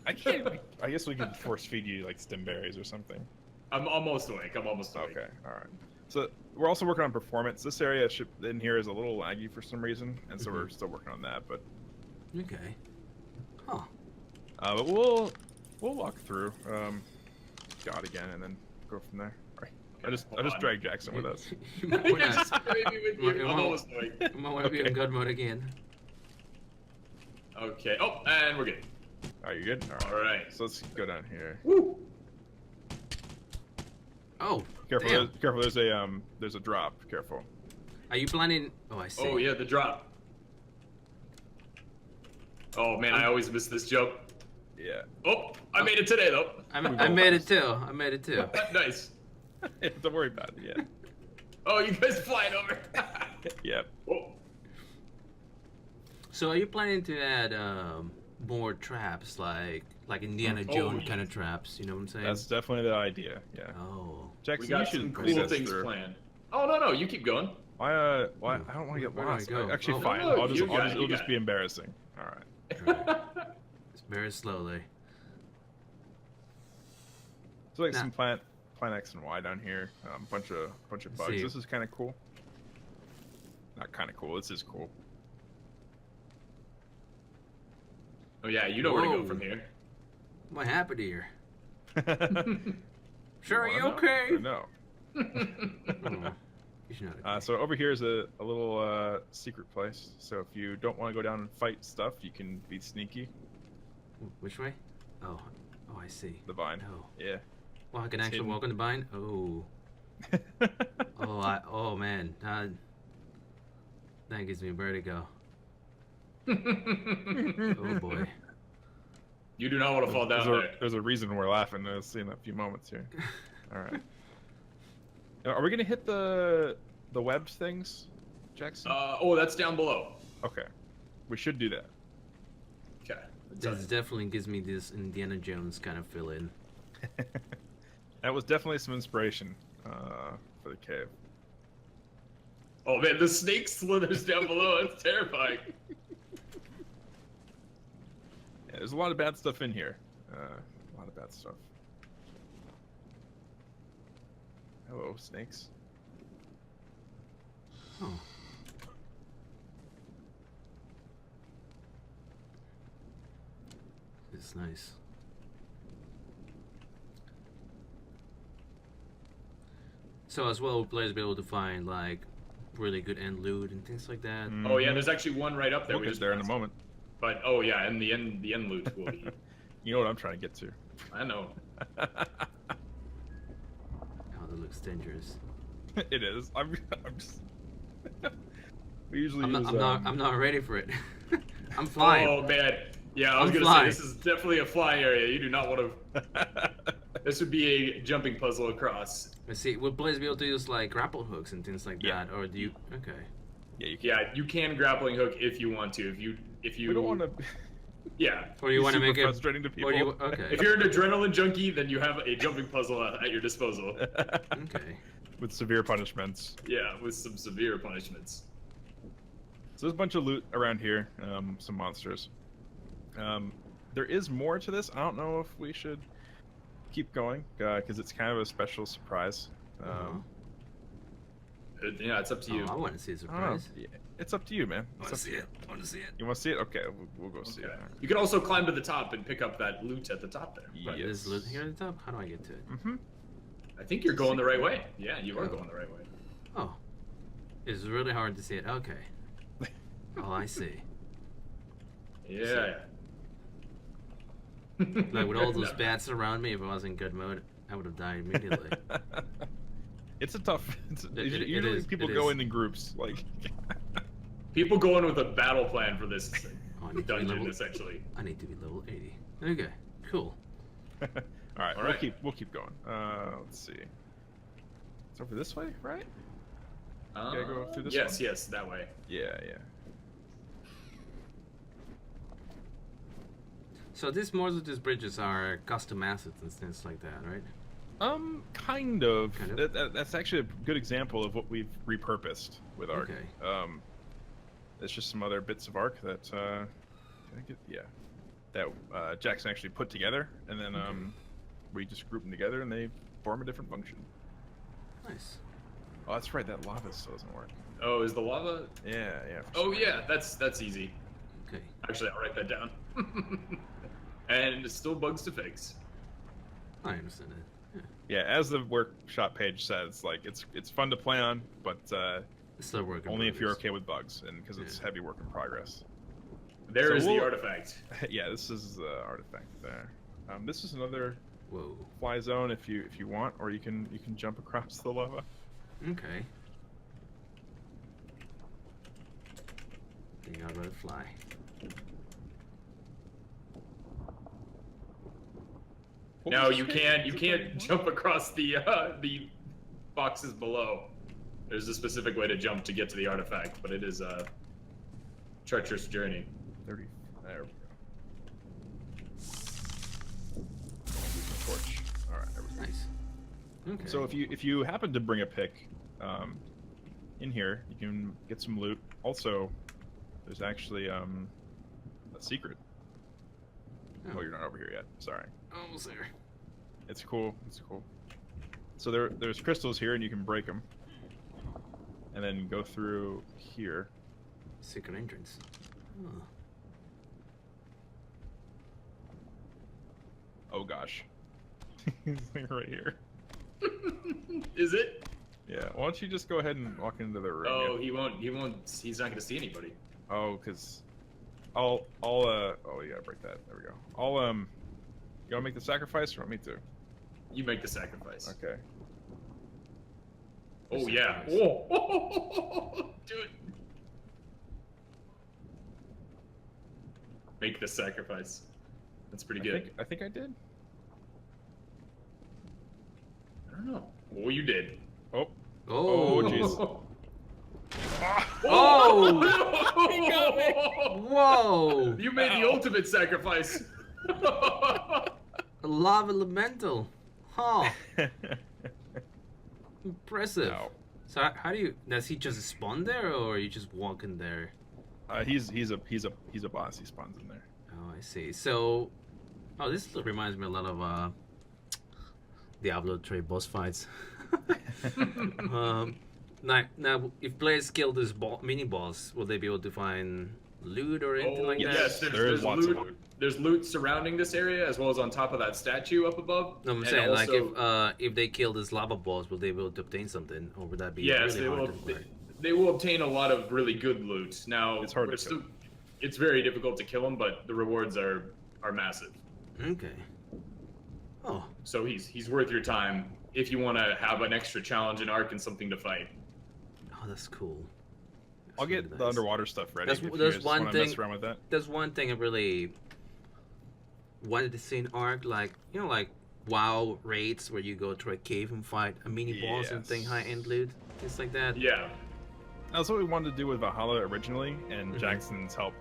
I can't. I guess we could force feed you like stem berries or something. I'm almost awake. Okay, all right. So we're also working on performance. This area in here is a little laggy for some reason, and so we're still working on that. But okay. Huh. But we'll walk through God again, and then go from there. All right. I just dragged Jackson with us. You might wanna, I'm almost awake. you might want to be in God mode again. Okay. Oh, and we're good. Are you good? All right. So let's go down here. Woo! Oh, Careful! damn. Careful! There's a drop. Careful. Are you planning? Oh, I see. Oh yeah, the drop. Oh man, I always miss this jump. Yeah. Oh, I made it today though. I made it too. I made it too. Nice. Don't worry about it. Yeah. Oh, you guys flying over. Yep. Oh. So, are you planning to add more traps, like Indiana Jones kind of traps? You know what I'm saying? That's definitely the idea. Yeah. Oh. Jackson, We got you should some lead cool us things through. planned. Oh no, you keep going. Why? I don't want to get Where do I lost. go? Actually, Oh, fine. no, It'll just be embarrassing. All right. It's very slowly. So like some plant X and Y down here. Bunch of bugs. See. This is kind of cool. Not kind of cool. This is cool. Oh yeah, you know where to go Whoa. from here. What happened here? Sure, are you Wanna okay? know? No. Oh, you should not. Okay. So over here is a little secret place. So if you don't want to go down and fight stuff, you can be sneaky. Which way? Oh, I see. The vine. Oh. Yeah. Well, I can It's actually hidden. walk on the vine. Oh. Oh man. That gives me vertigo. Oh boy. You do not want to fall down there. There's a reason we're laughing. I'll see in a few moments here. All right. Are we gonna hit the webbed things, Jackson? Oh, that's down below. Okay. We should do that. Okay. This definitely gives me this Indiana Jones kind of feeling. That was definitely some inspiration for the cave. Oh man, the snake slithers down below. It's terrifying. Yeah, there's a lot of bad stuff in here. A lot of bad stuff. Hello, snakes. Oh. It's nice. So as well, players be able to find like really good end loot and things like that. Oh yeah, there's actually one right up there. We'll get there in a moment. But oh yeah, and the end loot will be. You know what I'm trying to get to. I know. Oh, that looks dangerous. It is. I'm just. We usually I'm use. I'm not ready for it. I'm flying. Oh man, yeah, I was I'm gonna flying. say this is definitely a fly area. You do not want to. This would be a jumping puzzle across. Let's see. Will players be able to use like grapple hooks and things like Yeah. that, or do you? Okay. Yeah, you can. Yeah, you can grappling hook if you want to. If you. We don't want to. Yeah. Or you want to make it frustrating to people. Or you, okay. If you're an adrenaline junkie, then you have a jumping puzzle at your disposal. Okay. With severe punishments. Yeah, with some severe punishments. So there's a bunch of loot around here, some monsters. There is more to this. I don't know if we should keep going, because it's kind of a special surprise. Yeah, it's up to you. Oh, I want to see a I don't know. surprise. Yeah, it's up to you, man. I It's want up to see it. I want to see it. You want to see it? Okay, we'll go see Okay. it. You can also climb to the top and pick up that loot at the top there. Right, Yes. there's loot here at the top. How do I get to it? Mm-hmm. I think you're going the right way. Yeah, you are going the right way. Oh, it's really hard to see it. Okay. Oh, I see. Yeah. Like with all those No. bats around me, if I was in good mode, I would have died immediately. It's a tough. It Usually is, people it go is. in groups. Like. People go in with a battle plan for this Oh, I need to be dungeon, level. essentially. I need to be level 80. Okay, cool. All right, All we'll right. keep going. Let's see. It's over this way, right? Gotta go through this yes, one? yes, that way. Yeah. So most of these bridges are custom assets and things like that, right? Kind of. Kind of? That's actually a good example of what we've repurposed with ARK. Okay. It's just some other bits of ARK that, that Jackson actually put together, and then we just group them together, and they form a different function. Nice. Oh, that's right. That lava still doesn't work. Oh, is the lava? Yeah. For Oh some yeah, reason. that's easy. Okay. Actually, I'll write that down. And it's still bugs to fix. I understand it. Yeah, as the workshop page says, like it's fun to play on, but It's still working. only if you're okay with bugs, and because it's heavy work in progress. There So is the we'll- artifact. Yeah, this is the artifact there. This is another Whoa. fly zone if you want, or you can jump across the lava. Okay. Think I'd rather fly. What No, was you it? can't. You Is it can't 31? jump across the boxes below. There's a specific way to jump to get to the artifact, but it is a treacherous journey. 30. There we go. Use my torch. All right, there we go. Nice. Okay. So if you happen to bring a pick in here, you can get some loot. Also, there's actually a secret. Oh, you're not over here yet. Sorry. Almost there. It's cool. It's cool. So there's crystals here, and you can break them, and then go through here. Secret entrance. Oh. Oh gosh, it's like right here. Is it? Yeah. Why don't you just go ahead and walk into the room? Oh, yeah. he won't. He won't. He's not going to see anybody. Oh, cause oh yeah, break that. There we go. You wanna make the sacrifice, or want me to? You make the sacrifice. Okay. Oh The yeah. sacrifice. Whoa. Do it. Make the sacrifice. That's pretty good. I think I did. I don't know. Oh, you did. Oh. Oh. jeez. Oh! He got me. Whoa! You made the ultimate sacrifice. A lava elemental. Huh. Impressive. No. So how do you? Does he just spawn there, or are you just walking there? He's a boss. He spawns in there. Oh, I see. So, oh, this reminds me a lot of Diablo 3 boss fights. Now, if players kill this mini boss, will they be able to find loot or anything like that? Yes, There is lots of loot. loot. There's loot surrounding this area, as well as on top of that statue up above. No, I'm And saying also- like if they kill this lava boss, will they be able to obtain something, or would that be yes, really they hard will. to acquire? They will obtain a lot of really good loot. Now It's hard we're to kill. it's very difficult to kill him, but the rewards are massive. Okay. Oh. So he's worth your time if you want to have an extra challenge in ARK and something to fight. Oh, that's cool. That's I'll really get nice. the underwater stuff ready. There's if you there's guys one wanna thing. mess around with that. There's one thing I really wanted to see in ARK, like like WoW raids where you go to a cave and fight a mini boss and thing, Yes. high-end loot, things like that. Yeah. That's what we wanted to do with Valhalla originally, and Mhm. Jackson's help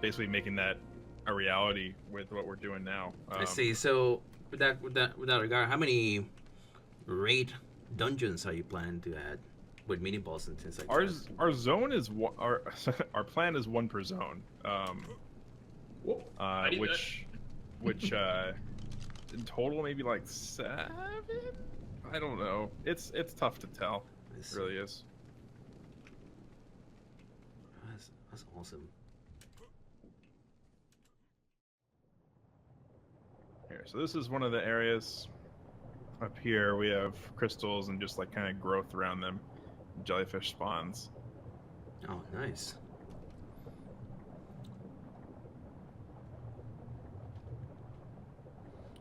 basically making that a reality with what we're doing now. I see. So with that regard, how many raid dungeons are you planning to add with mini boss and things like that? Our zone is our our plan is one per zone, Whoa, I need which in total maybe like 7. I don't know. It's tough to tell. I It see. really is. That's awesome. Here, so this is one of the areas. Up here we have crystals and just like kind of growth around them, jellyfish spawns. Oh, nice.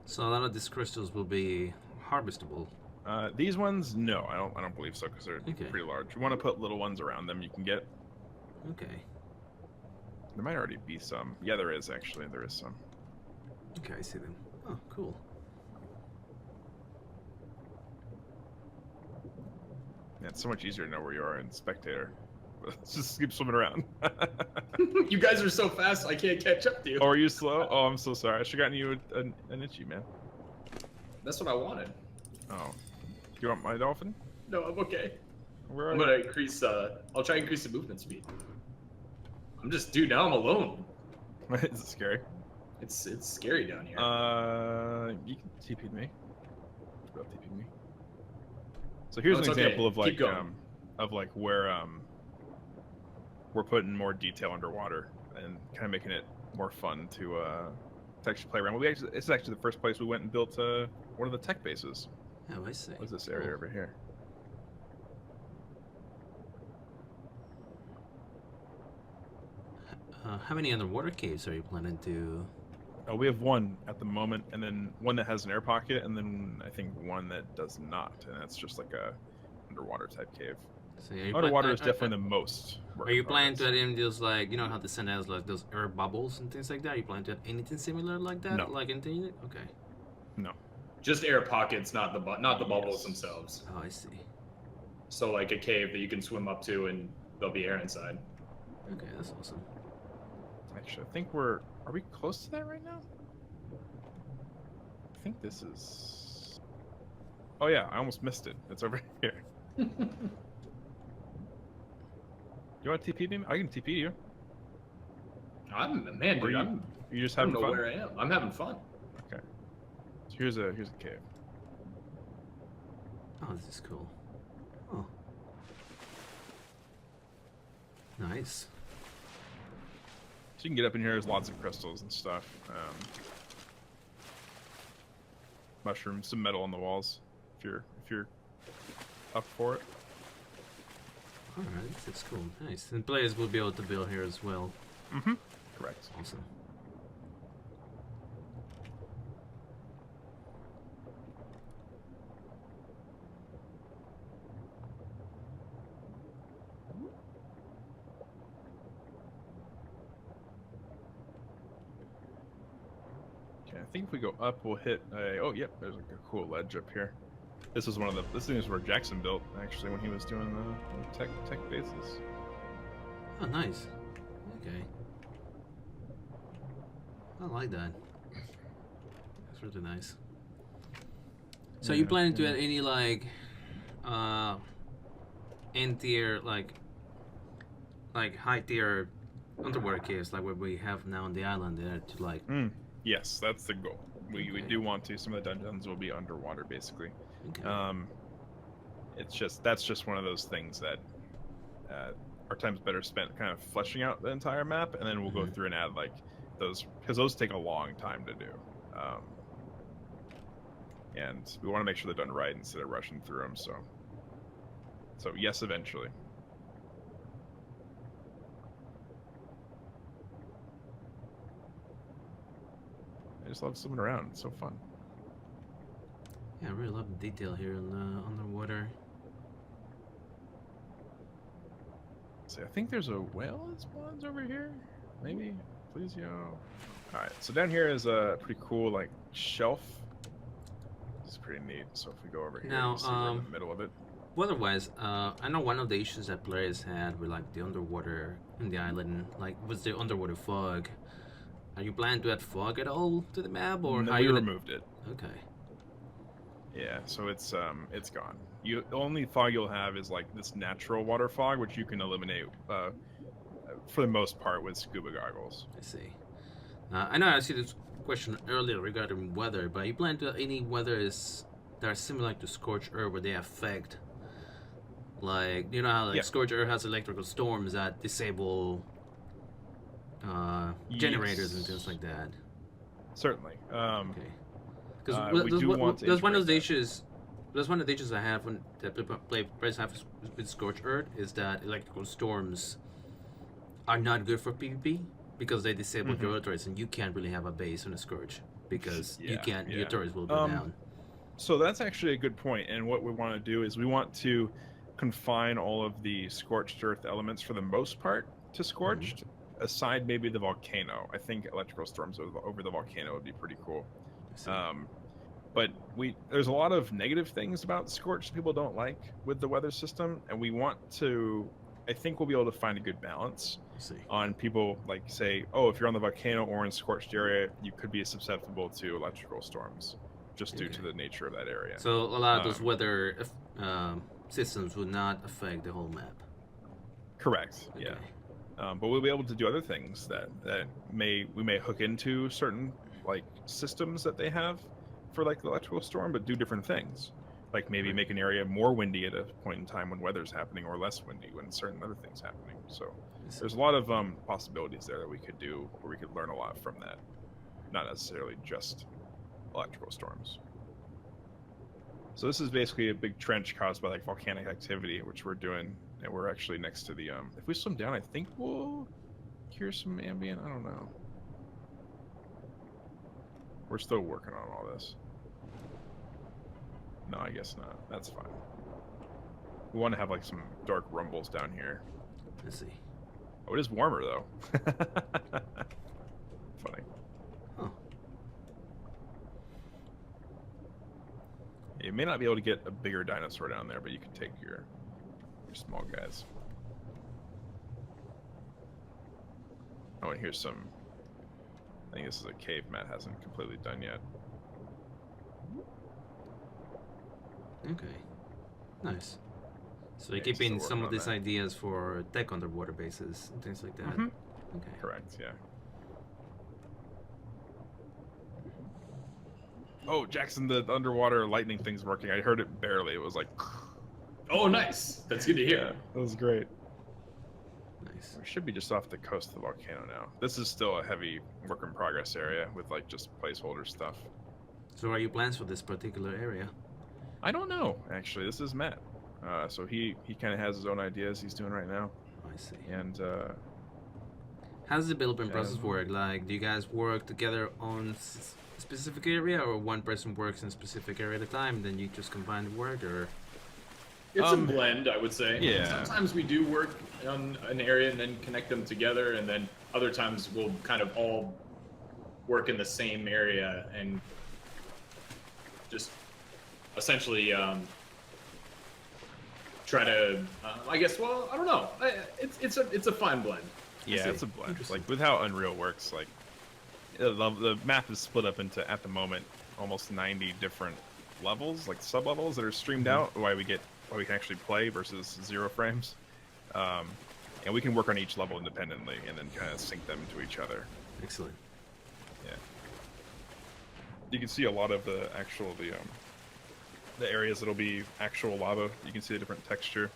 So a lot of these crystals will be harvestable. These ones, no, I don't believe so because they're Okay. pretty large. You want to put little ones around them. You can get. Okay. There might already be some. Yeah, there is actually. There is some. Okay, I see them. Oh, cool. Yeah, it's so much easier to know where you are in spectator. Let's just keep swimming around. You guys are so fast, I can't catch up to you. Oh, are you slow? Oh, I'm so sorry. I should have gotten you an itchy, man. That's what I wanted. Oh. Do you want my dolphin? No, I'm okay. Where I'm are gonna increase. I'll try to increase the movement speed. Dude. Now I'm alone. you? Is it scary? It's scary down here. You can TP me. Go TP me. So here's Oh, an it's okay. example of Keep going. where we're putting more detail underwater and kind of making it more fun to actually play around. It's actually the first place we went and built one of the tech bases. Oh, I see. What's this area Cool. over here? How many underwater caves are you planning to? We have one at the moment, and then one that has an air pocket, and then I think one that does not, and that's just like a underwater type cave. So are you Underwater is definitely the most. Are you planning to add in those, like, how the sun has like those air bubbles and things like that? Are you planning to add anything similar like that? No. Like anything? Okay. No. Just air pockets, not the bubbles Yes. themselves. Oh, I see. So like a cave that you can swim up to, and there'll be air inside. Okay, that's awesome. Actually, I think are we close to that right now? I think this is. Oh yeah, I almost missed it. It's over here. You want to TP me? I can TP you. Man, Or dude, you just I don't having know fun? where I am. I'm having fun. Okay. So here's a cave. Oh, this is cool. Oh. Nice. So you can get up in here. There's lots of crystals and stuff. Mushrooms, some metal on the walls. If you're up for it. Alright, that's cool. Nice. And players will be able to build here as well. Mm-hmm. Correct. Awesome. Okay, I think if we go up, we'll hit a. Oh, yep. There's like a cool ledge up here. This is one of the. This thing is where Jackson built actually when he was doing the tech bases. Oh, nice. Okay. I like that. That's really nice. So you Yeah, planning to yeah. add any like end tier like high tier underwater caves like what we have now on the island there to like Yes, that's the goal. We Okay. do want to. Some of the dungeons will be underwater, basically. okay. That's just one of those things that our time's better spent kind of fleshing out the entire map, and then we'll go Mhm. through and add like those because those take a long time to do. And we want to make sure they're done right instead of rushing through them. So yes, eventually. I just love swimming around. It's so fun. Yeah, I really love the detail here in the underwater. So I think there's a whale that spawns over here. Maybe. Please, yo. All right. So down here is a pretty cool like shelf. This is pretty neat. So if we go over here, Now, you see we're in the middle of it. Weather-wise, I know one of the issues that players had with like the underwater in the island, like was the underwater fog. Are you planning to add fog at all to the map, or No, how we you removed it. Okay. Yeah, so it's gone. The only fog you'll have is like this natural water fog, which you can eliminate for the most part with scuba goggles. I see. I know I asked you this question earlier regarding weather, but you plan to any weathers that are similar to Scorched Earth where they affect, like, you know how like Yeah. Scorched Earth has electrical storms that disable generators and Yes. things like that. Certainly. Okay. Because we do want to that's one of the integrate that. issues. That's one of the issues I have when that players have with Scorched Earth is that electrical storms are not good for PvP because they disable Mhm. your turrets and you can't really have a base on a Scourge because you Yeah, can't. Your yeah. turrets will go down. So that's actually a good point, and what we want to do is we want to confine all of the scorched earth elements for the most part to scorched, aside maybe the volcano. I think electrical storms over the volcano would be pretty cool. I see. But there's a lot of negative things about scorched people don't like with the weather system, and we want to. I think we'll be able to find a good balance I see. on people like say, oh, if you're on the volcano or in scorched area, you could be susceptible to electrical storms just due to Okay. the nature of that area. So a lot of those Um, weather systems would not affect the whole map. Correct. Yeah. Okay. But we'll be able to do other things that we may hook into certain like systems that they have for like the electrical storm, but do different things. Like maybe make an area more windy at a point in time when weather's happening, or less windy when certain other things happening. So I see. there's a lot of possibilities there that we could do, where we could learn a lot from that, not necessarily just electrical storms. So this is basically a big trench caused by like volcanic activity, which we're doing, and we're actually next to the. If we swim down, I think we'll cure some ambient. I don't know. We're still working on all this. No, I guess not. That's fine. We want to have like some dark rumbles down here. Let's see. Oh, it is warmer though. Funny. Huh. You may not be able to get a bigger dinosaur down there, but you can take your small guys. Oh, and here's some. I think this is a cave Matt hasn't completely done yet. Okay. Nice. So you're Yeah, he's keeping still some working of on these that. ideas for tech underwater bases and things like that. Mhm. Okay. Correct, yeah. Oh, Jackson, the underwater lightning thing's working. I heard it barely. It was like. Oh, nice. That's good to Yeah, hear. that was great. Nice. We should be just off the coast of the volcano now. This is still a heavy work in progress area with like just placeholder stuff. So are your plans for this particular area? I don't know, actually. This is Matt. So he kind of has his own ideas he's doing right now. I see. And How does the development process Um, work? Like, do you guys work together on a specific area, or one person works in a specific area at a time, then you just combine the work, or? It's a blend, I would say. yeah. Sometimes we do work on an area and then connect them together, and then other times we'll kind of all work in the same area and just essentially try to. I guess. Well, I don't know. It's a fine blend. yeah, see. it's a blend. Interesting. Like with how Unreal works, like the map is split up into at the moment almost 90 different levels, like sub levels that are streamed out. Why we can actually play versus 0 frames, and we can work on each level independently and then kind of sync them to each other. Excellent. Yeah. You can see a lot of the areas that'll be actual lava. You can see a different texture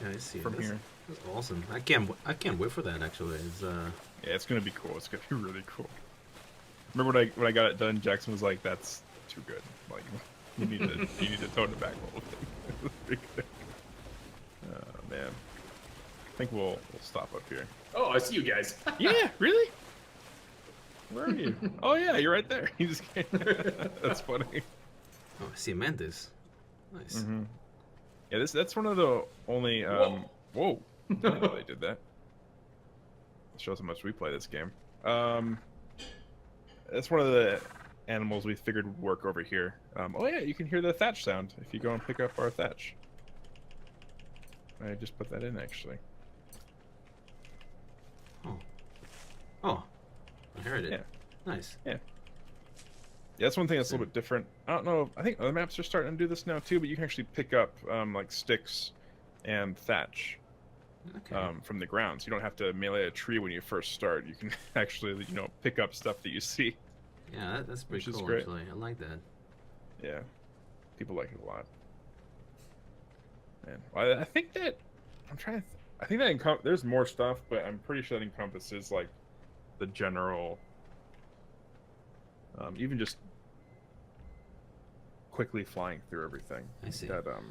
Yeah, I see. from here. That's awesome. I can't wait for that. Actually, it's Yeah, it's gonna be cool. It's gonna be really cool. Remember when I got it done, Jackson was like, "That's too good. Like, you need to tone it back a little bit." It was pretty good. Oh man, I think we'll stop up here. Oh, I see you guys. Yeah, really? Where are you? Oh yeah, you're right there. You just came. That's funny. Oh, cement is nice. Mm-hmm. Yeah, that's one of the only. Whoa! I didn't know they did that. It shows how much we play this game. That's one of the animals we figured would work over here. Oh yeah, you can hear the thatch sound if you go and pick up our thatch. I just put that in actually. Oh, I heard it. Yeah. Nice. Yeah, that's one thing that's a little bit different. I don't know. I think other maps are starting to do this now too, but you can actually pick up like sticks and thatch Okay. from the ground. So you don't have to melee a tree when you first start. You can actually, pick up stuff that you see. Yeah, that's pretty Which is cool. great. Actually, I like that. Yeah, people like it a lot. Man, I think that I'm trying to. I think that there's more stuff, but I'm pretty sure that encompasses like the general. Even just quickly flying through everything. I see. That, All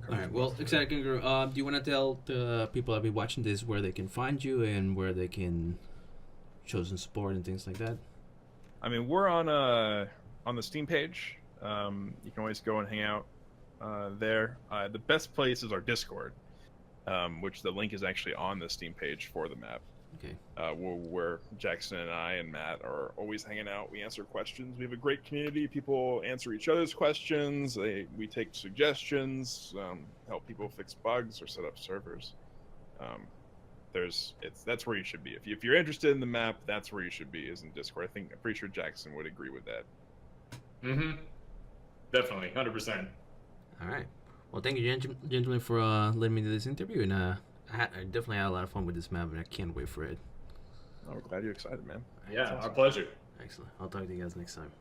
right. Well, exactly. Do you want to tell the people that be watching this where they can find you and where they can show some support and things like that? I mean, we're on the Steam page. You can always go and hang out there. The best place is our Discord, which the link is actually on the Steam page for the map. Okay. Where Jackson and I and Matt are always hanging out. We answer questions. We have a great community. People answer each other's questions. We take suggestions, help people fix bugs or set up servers. That's where you should be. If you're interested in the map, that's where you should be, is in Discord. I'm pretty sure Jackson would agree with that. Mm-hmm. Definitely, 100%. All right. Well, thank you, gentlemen, for letting me do this interview, and I definitely had a lot of fun with this map, and I can't wait for it. Oh, we're glad you're excited, man. Yeah, That's awesome. our pleasure. Excellent. I'll talk to you guys next time.